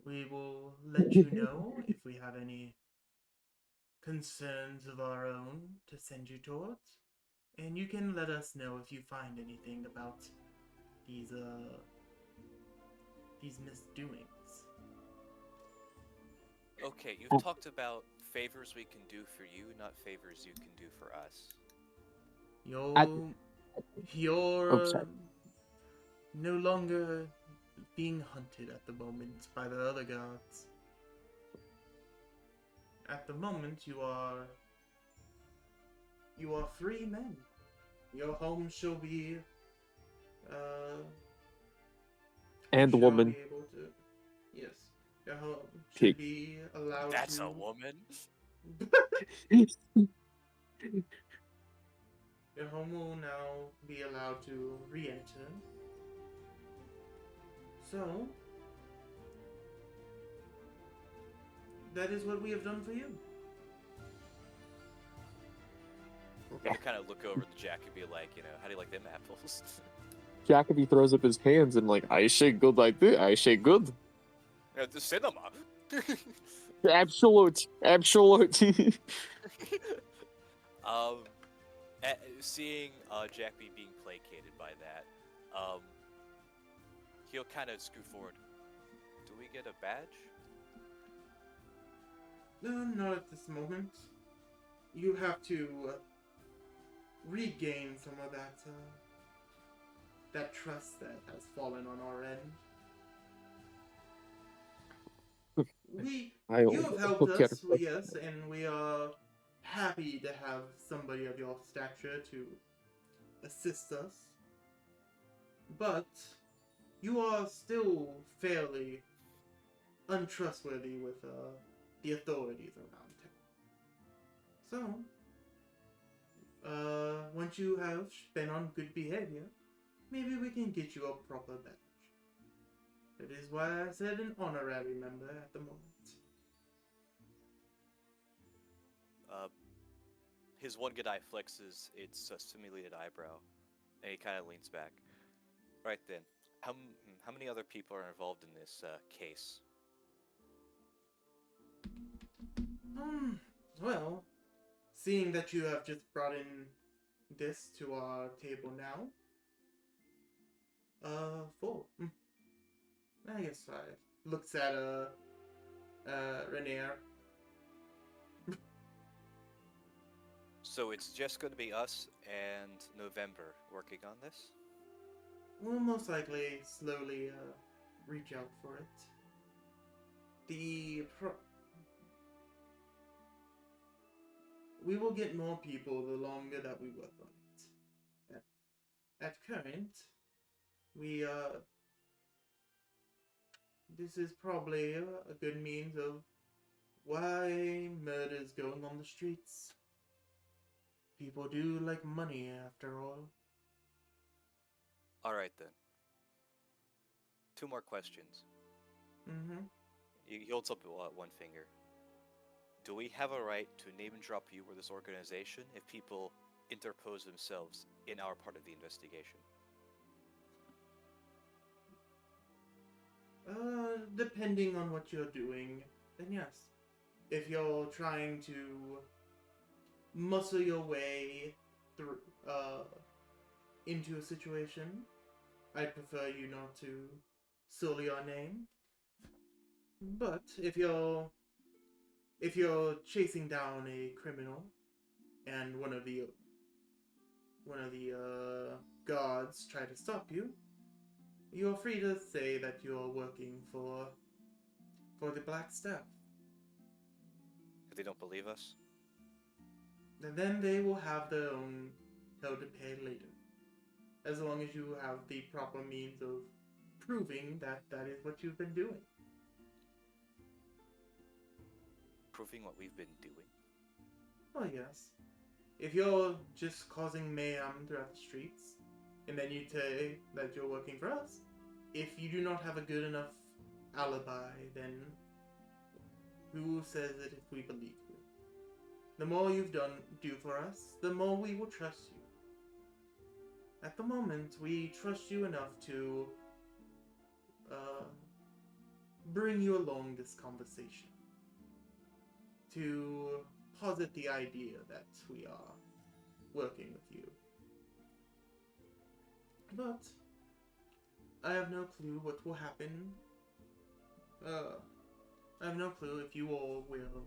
We will let you know if we have any concerns of our own to send you towards, and you can let us know if you find anything about these misdoings. Okay, you've talked about favors we can do for you, not favors you can do for us. You're sorry. no longer being hunted at the moment by the other guards. At the moment, you are free men. Your home shall be And shall woman. be able to, yes, your home Pig. should be allowed That's to. a woman. Your home will now be allowed to re-enter. So that is what we have done for you. I kind of look over to Jack and be like, how do you like them apples? Jacoby throws up his hands and like, I shake good like this. I shake good. The cinema. Absolute. Seeing Jackby being placated by that, he'll kind of scoot forward. Do we get a badge? No, not at this moment. You have to regain some of that trust that has fallen on our end. You have helped us, yes, and we are happy to have somebody of your stature to assist us. But you are still fairly untrustworthy with the authorities around town. So, once you have been on good behavior, maybe we can get you a proper badge. That is why I said an honorary member at the moment. His one good eye flexes its simulated eyebrow, and he kind of leans back. Right then, how many other people are involved in this case? Well, seeing that you have just brought in this to our table now, 4. I guess 5. Looks at Rainier. So it's just going to be us and November working on this? We'll most likely slowly reach out for it. We will get more people the longer that we work on it. At current, we this is probably a good means of why murder's going on the streets. People do like money, after all. Alright then. 2 more questions. He holds up one finger. Do we have a right to name and drop you or this organization if people interpose themselves in our part of the investigation? Depending on what you're doing, then yes. If you're trying to muscle your way through, into a situation, I'd prefer you not to sully our name. But if you're chasing down a criminal and one of the guards try to stop you, you're free to say that you're working for the Black Staff. If they don't believe us? And then they will have their own hell to pay later. As long as you have the proper means of proving that that is what you've been doing. Proving what we've been doing? Oh yes. If you're just causing mayhem throughout the streets, and then you say that you're working for us, if you do not have a good enough alibi, then who says it if we believe you? The more you've do for us, the more we will trust you. at the moment, we trust you enough to bring you along this conversation. To posit the idea that we are working with you. But I have no clue what will happen. I have no clue if you all will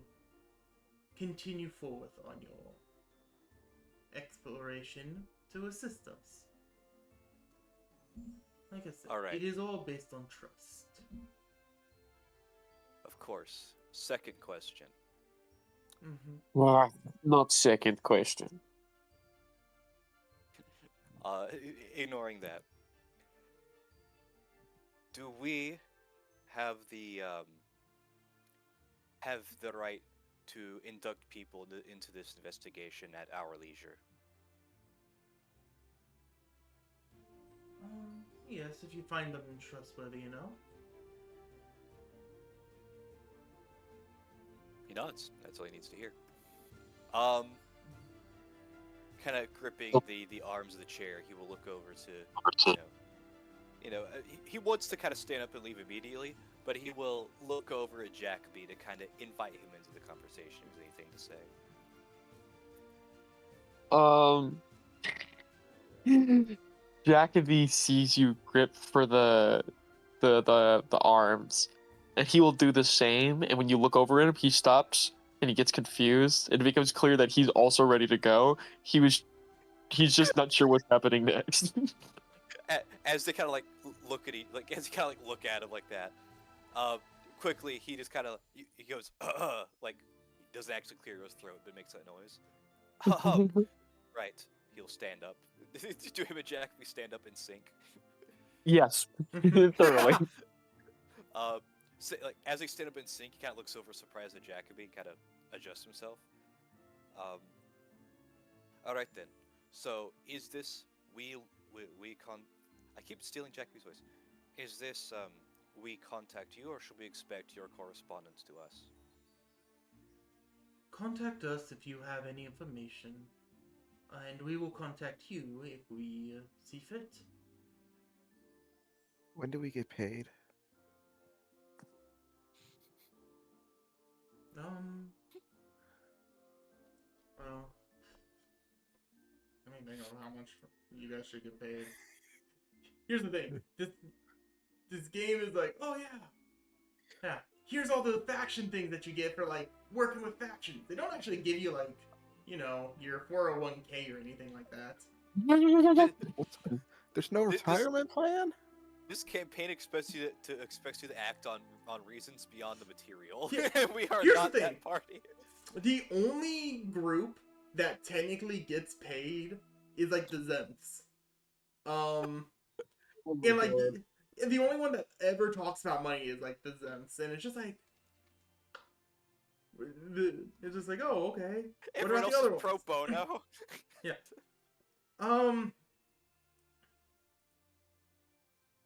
continue forth on your exploration to assist us. Like I said, All right. it is all based on trust. Of course. Second question. Not second question. Ignoring that, do we have the right to induct people into this investigation at our leisure? Yes, if you find them trustworthy enough. He nods. That's all he needs to hear. Kind of gripping the arms of the chair, he will look over to, he wants to kind of stand up and leave immediately, but he will look over at Jacoby to kind of invite him into the conversation. If there's anything to say. Jacoby sees you grip for the arms, and he will do the same. And when you look over at him, he stops and he gets confused, and it becomes clear that he's also ready to go. He's just not sure what's happening next. As they kind of look at as he kind of look at him like that, quickly he just kind of he goes like he doesn't actually clear his throat, but makes that noise. Right, he'll stand up. Do him and Jacoby stand up in sync? Yes, thoroughly. So, as they stand up in sync, he kind of looks over surprised at Jacoby, kind of adjusts himself. All right then. So is this we I keep stealing Jacoby's voice. Is this we contact you, or should we expect your correspondence to us? Contact us if you have any information, and we will contact you if we see fit. When do we get paid? Well, I don't think of how much you guys should get paid. Here's the thing. This game is like, oh yeah, here's all the faction things that you get for working with factions. They don't actually give you your 401k or anything like that. There's no retirement plan? This campaign expects you to act on reasons beyond the material. Yeah. We are Here's not the thing. that party. The only group that technically gets paid is the Zemps. And the only one that ever talks about money is the Zemps, and it's just it's just oh, okay. Everyone else is pro bono. Yeah.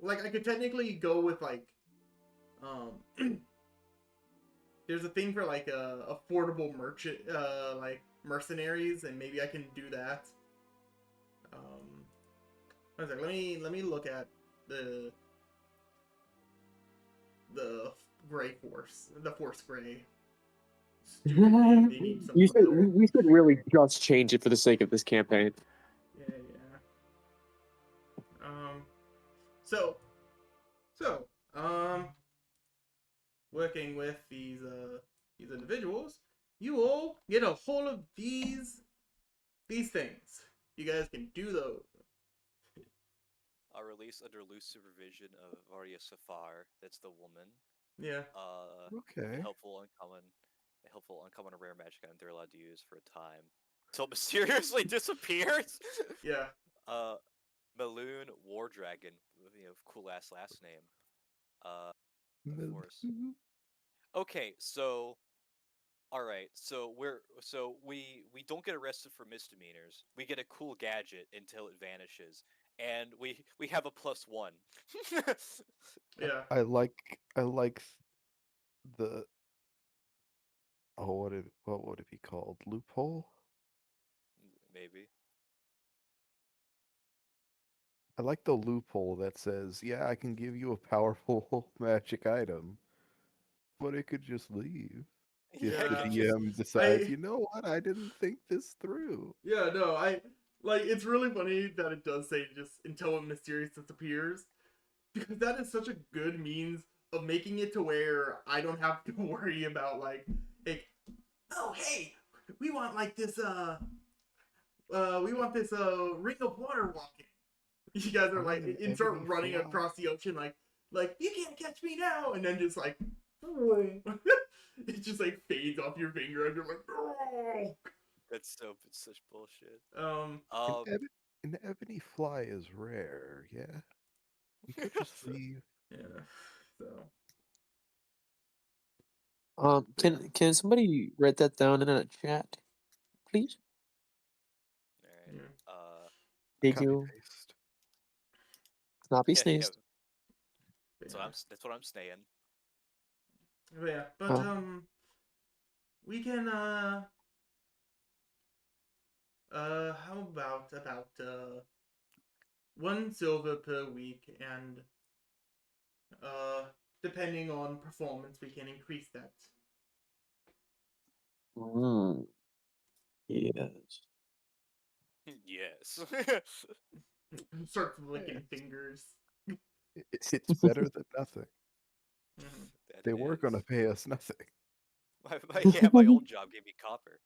I could technically go with there's a thing for affordable merchant mercenaries, and maybe I can do that. Let me look at the Gray Force, the Force Gray. Stupid, they need some we should really just change it for the sake of this campaign. Yeah. So, working with these individuals, you all get a hold of these things. You guys can do those. Released under loose supervision of Arya Safar. That's the woman. Yeah. Okay. Helpful, uncommon, or rare magic item they're allowed to use for a time until mysteriously disappears. Yeah. Maloon War Dragon, cool ass last name. Of course. Okay, so all right, so we don't get arrested for misdemeanors. We get a cool gadget until it vanishes, and we have a +1. Yeah. I like the what would it be called? Loophole? Maybe. like the loophole that says, yeah, I can give you a powerful magic item, but it could just leave. If Yeah, the Yeah. DM decides, you know what, I didn't think this through. Yeah, no, I like it's really funny that it does say just until a mysterious disappears. Because that is such a good means of making it to where I don't have to worry about like oh hey, we want like this we want this ring of water walking. You guys are I'm like an and start ebony running fly. across the ocean like you can't catch me now, and then just like it just like fades off your finger and you're like oh. It's such bullshit. Um An ebony fly is rare, yeah. We could just leave. yeah. So Can somebody write that down in a chat, please? Alright. yeah. Thank Copy you. paste. Not be Yeah, sneezed. So that's what I'm saying. But yeah, but we can how about 1 silver per week, and depending on performance we can increase that. Mm, yes. Yes. Start licking Yes. fingers. It's better than nothing. Mhm. That They were is. gonna pay us nothing. My old job gave me copper.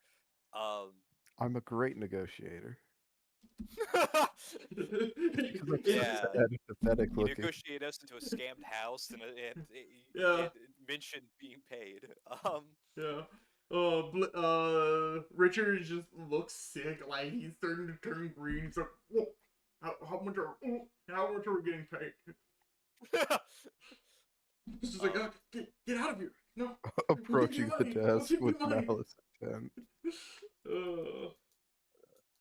I'm a great negotiator. It's Yeah. Pathetic You looking. negotiate us into a scammed house Yeah. and mention being paid. Yeah. Richard just looks sick. Like he's starting to turn green. He's like, "Whoa, how much are we getting paid?" He's just like, get out of here. No. Approaching the We'll desk give you with money. malice intent.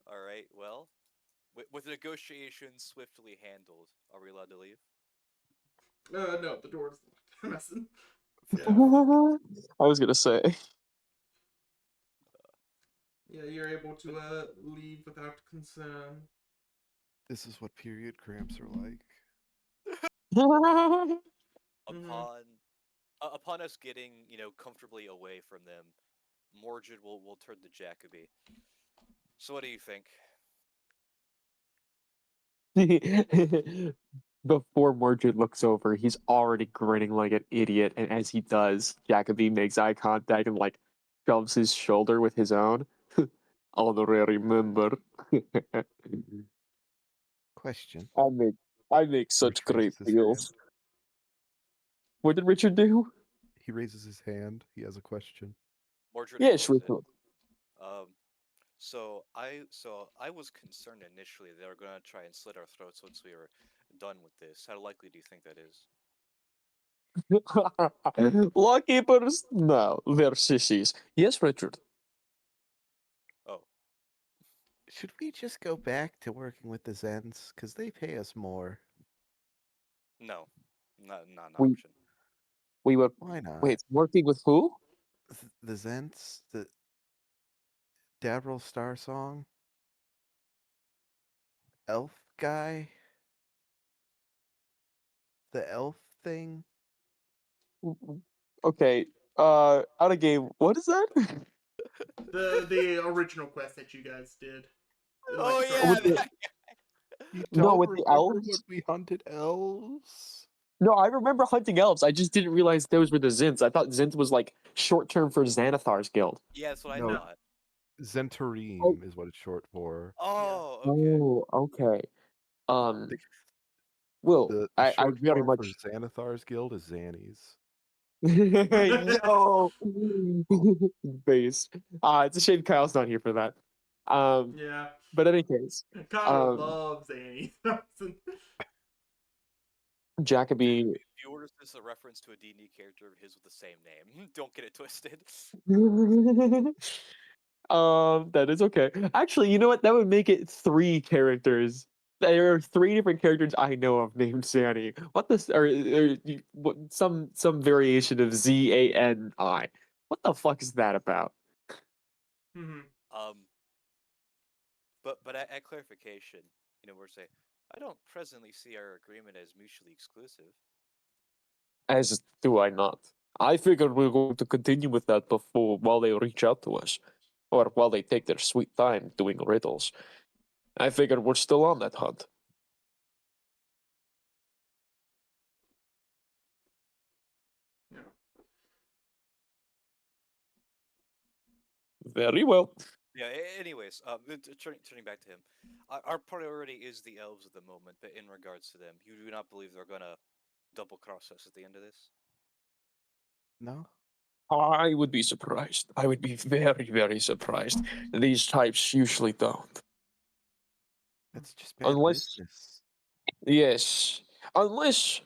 All right. Well, with negotiations swiftly handled, are we allowed to leave? No, the door's locked. I'm messing. I was gonna say. Yeah, you're able to leave without concern. This is what period cramps are like. Mhm. Upon us getting comfortably away from them, Mordred will turn to Jacoby. So what do you think? Before Mordred looks over, he's already grinning like an idiot, and as he does, Jacoby makes eye contact and like shoves his shoulder with his own. Honorary member. Question. I make such Rich great raises his deals. What did Richard do? He raises his hand. He has a question. Mordred Yes, ignores it. Richard. So I was concerned initially they were gonna try and slit our throats once we were done with this. How likely do you think that is? Lawkeepers? No, they're sissies. Yes, Richard. Oh, Should we just go back to working with the Zens? Because they pay us more. no, not an We option. we were Why not? wait, working with who? The Zents? The Davril Star Song? Elf guy? The elf thing? Okay, out of game. What is that? The original quest that you guys did. Oh Like, yeah, With the- that You No, don't with the remember when elves? we hunted elves? No, I remember hunting elves. I just didn't realize those were the Zins. I thought Zins was like short term for Xanathar's guild. yeah, that's what I No. thought. Zentarine is what it's short for. Oh, okay. Oh, okay. The, Will, the I short very form much. for Xanathar's guild is Xannies. Yo, based. It's a shame Kyle's not here for that. yeah. But in any case, Kyle loves Annie. Jacoby. Viewers, this is a reference to a D&D character of his with the same name. Don't get it twisted. That is okay. Actually, you know what? That would make it 3 characters. There are 3 different characters I know of named Zanny. What this or some variation of ZANI. What the fuck is that about? Mhm. But at clarification, we're saying I don't presently see our agreement as mutually exclusive. As do I not. I figured we're going to continue with that while they reach out to us, or while they take their sweet time doing riddles. I figured we're still on that hunt. Yeah. Very well. Yeah. Anyways, turning back to him, our priority is the elves at the moment. But in regards to them, you do not believe they're gonna double cross us at the end of this? No? I would be surprised. I would be very, very surprised. These types usually don't. That's just bad Unless, business. yes, unless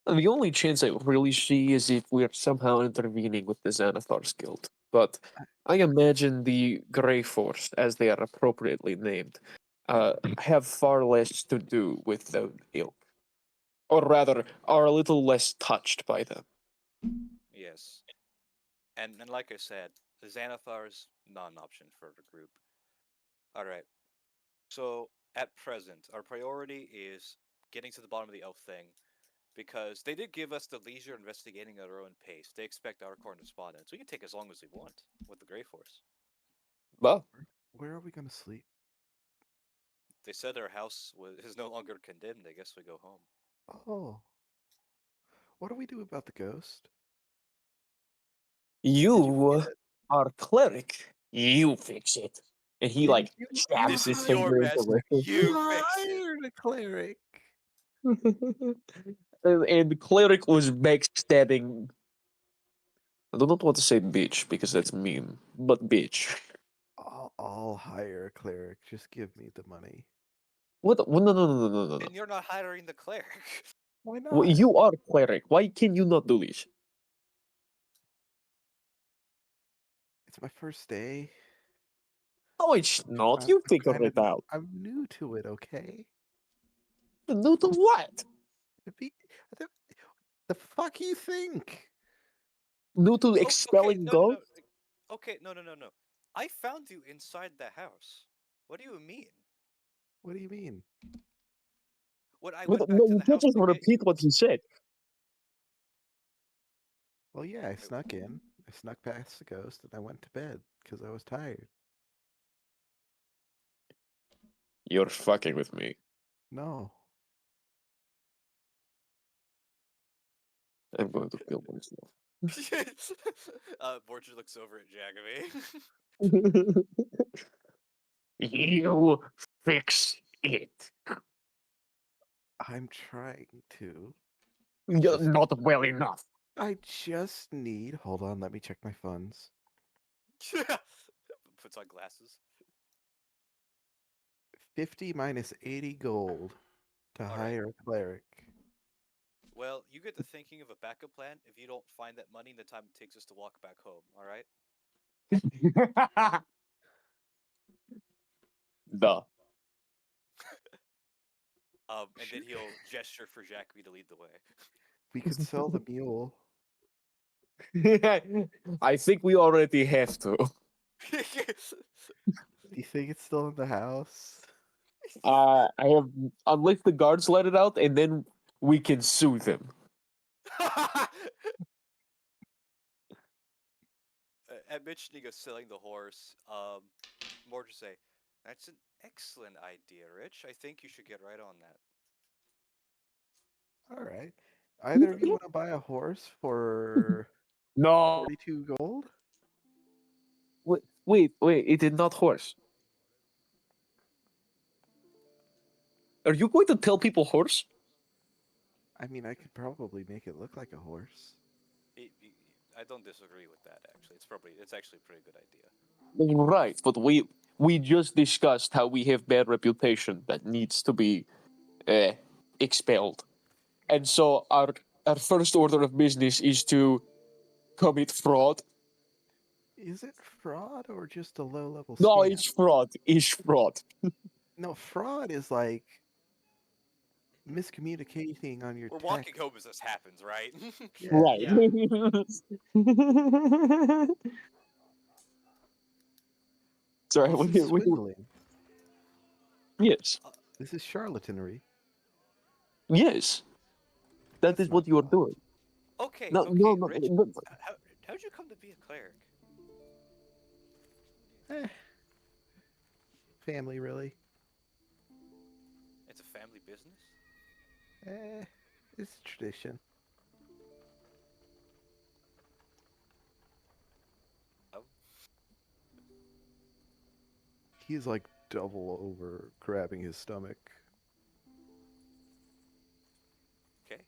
the only chance I really see is if we are somehow intervening with the Xanathar's Guild. But I imagine the Grey Force, as they are appropriately named, have far less to do with the ilk. Or rather, are a little less touched by them. Yes. And like I said, the Xanathar's not an option for the group. All right. So at present, our priority is getting to the bottom of the elf thing, because they did give us the leisure investigating at our own pace. They expect our correspondence. We can take as long as we want with the Grey Force. Well, Where are we gonna sleep? They said our house is no longer condemned. I guess we go home. Oh. What do we do about the ghost? you Get it? are cleric. You fix it. And he, like, You stabs This his is your finger mess. into You fix it. hired a cleric. it. And the cleric was backstabbing. I do not want to say bitch because that's mean, but bitch. I'll hire a cleric. Just give me the money. What? No, no, no, no, no, no, no. And you're not hiring the cleric. Why not? Well, you are cleric. Why can you not do this? It's my first day. No, it's not. I'm, You I'm figure kind of it out. I'm new to it, okay? New to what? The, pe- the, the fuck you think? New to Okay, expelling no, no, no. ghosts? Okay, no, no, no, no. I found you inside the house. What do you mean? What do you mean? When I No, went back no, to you the can't house just to get repeat you. what he said. Well, yeah, I snuck in. I snuck past the ghost and I went to bed because I was tired. You're fucking with me. No. I'm going to kill myself. Borgia looks over at Jagamy. You fix it. I'm trying to. You're Just- not well enough. I just need. Hold on, let me check my funds. Puts on glasses. 50 minus 80 gold to All right. hire a cleric. Well, you get to thinking of a backup plan if you don't find that money in the time it takes us to walk back home. All right. Duh. And then he'll gesture for Jackie to lead the way. We could sell the mule. I think we already have to. Do you think it's still in the house? I have, unless the guards let it out, and then we can sue them. At mentioning of selling the horse, more to say, that's an excellent idea, Rich. I think you should get right on that. All right. Either of you want to buy a horse for No. 42 gold? Wait, it is not horse. Are you going to tell people horse? I mean, I could probably make it look like a horse. I don't disagree with that. Actually, it's actually a pretty good idea. Right, but we just discussed how we have bad reputation that needs to be expelled, and so our first order of business is to commit fraud. Is it fraud or just a low level No, scam? it's fraud. It's fraud. No, fraud is like miscommunicating on your We're text. walking home as this happens, right? Yeah. Right. Sorry. This is swindling. Yes. This is charlatanry. Yes, that That's is what not you are fun. doing. Okay, No, okay, no, no, Rich. no. How'd you come to be a cleric? Eh. Family, really? It's a family business. It's tradition. Oh, He's like double over grabbing his stomach. okay.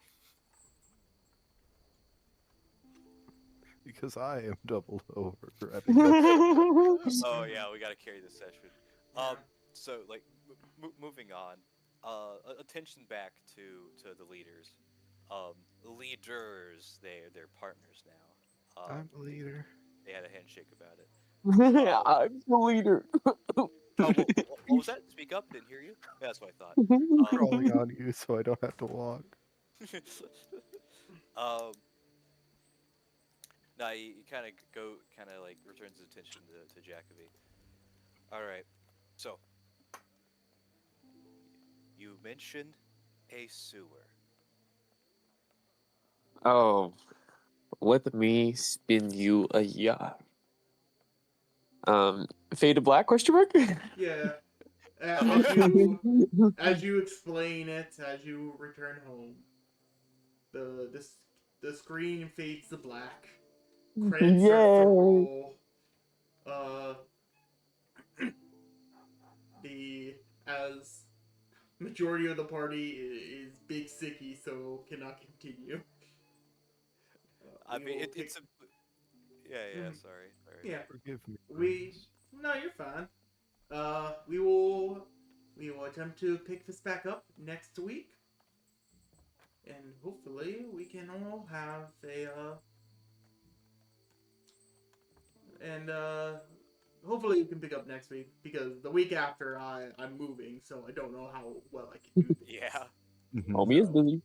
Because I am doubled over grabbing my Oh yeah, we gotta carry this session. Yeah. So like, moving on. Attention back to the leaders. Leaders, they're partners now. I'm the leader. They had a handshake about it. I'm the leader. Oh, what was that? Speak up. Didn't hear you. That's what I thought. Crawling on you so I don't have to walk. Now he kind of like returns his attention to Jacoby. All right, so you mentioned a sewer. Oh, let me spin you a yarn. Fade to black? Question mark? Yeah. As you explain it, as you return home, the screen fades to black. Credits start to Yay. roll. As majority of the party is big sicky, so cannot continue. I We mean, will it's a. Yeah. Mhm. Sorry. Yeah. Forgive me. We friends. no, you're fine. We will attempt to pick this back up next week, and hopefully we can all have hopefully you can pick up next week because the week after I'm moving, so I don't know how well I can do this. Yeah. Mhm. Homie is busy.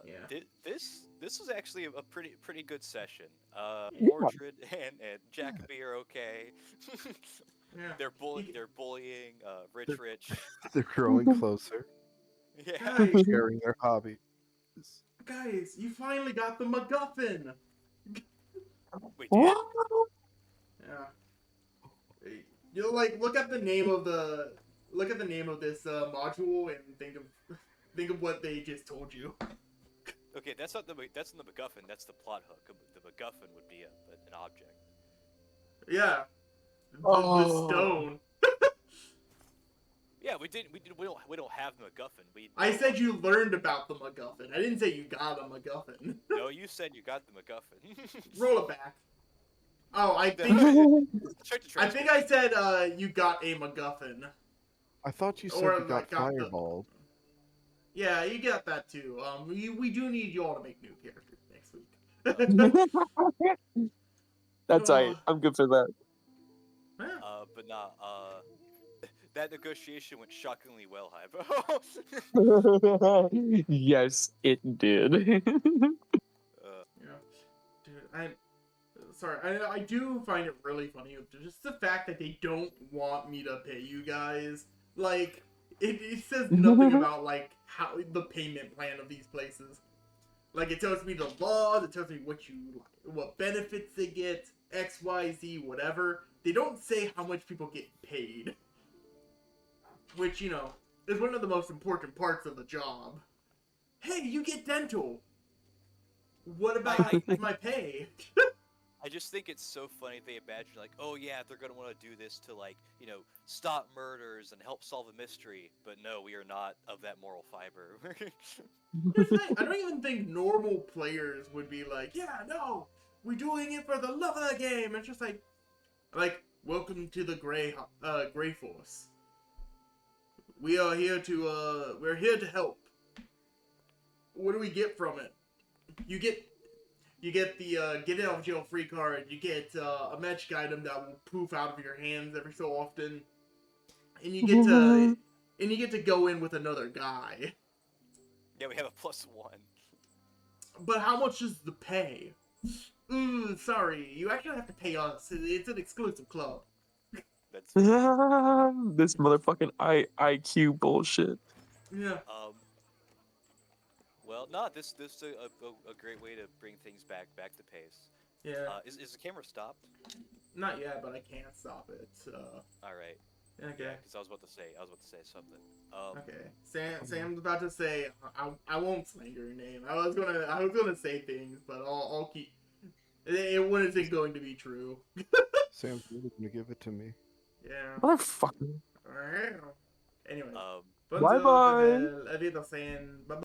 Yeah. This was actually a pretty good session. Yeah. Mordred and Jacoby are okay. Yeah. they're You- bullying Rich. They're growing closer, Yeah. Guys, sharing their hobbies. guys, you finally got the MacGuffin. We did. What? Yeah. You like look at the name of this module and think of what they just told you. Okay, that's not the MacGuffin. That's the plot hook. The MacGuffin would be an object. Yeah. The Oh. stone. Yeah, we don't have the MacGuffin. I said you learned about the MacGuffin. I didn't say you got a MacGuffin. No, you said you got the MacGuffin. Roll it back. Oh, I think Check the I think transcript. I said you got a MacGuffin. I thought you said Or, you got like, got the- fireballed. Yeah, you got that too. We do need you all to make new characters next week. That's right. I'm good for that. Yeah. But nah, that negotiation went shockingly well, Hybo. Yes, it did. Yeah. Dude, sorry. I do find it really funny. Just the fact that they don't want me to pay you guys. Like, it says nothing about, like, how the payment plan of these places. Like, it tells me the laws, it tells me what benefits they get, X, Y, Z, whatever. They don't say how much people get paid. Which, you know, is one of the most important parts of the job. Hey, you get dental. What about my pay? I just think it's so funny they imagine like, oh yeah, they're gonna want to do this to like, stop murders and help solve a mystery. But no, we are not of that moral fiber. Here's the thing, I don't even think normal players would be like, yeah, no, we're doing it for the love of the game. It's just like, welcome to the Gray Force. We're here to help. What do we get from it? You get the get out of jail free card. You get a magic item that will poof out of your hands every so often, and you get to go in with another guy. Yeah, we have a +1. But how much is the pay? Sorry, you actually have to pay us. It's an exclusive club. That's fair. This motherfucking IQ bullshit. Yeah. Well, no, this is a great way to bring things back to pace. Yeah. Is the camera stopped? Not yet, but I can't stop it. All right. Okay. Yeah, because I was about to say something. Okay. Sam's about to say. I won't slander your name. I was gonna say things, but I'll keep. It wasn't going to be true. Sam's really gonna give it to me. Yeah. Motherfucker. Anyway. Bye-bye. Evita saying bye.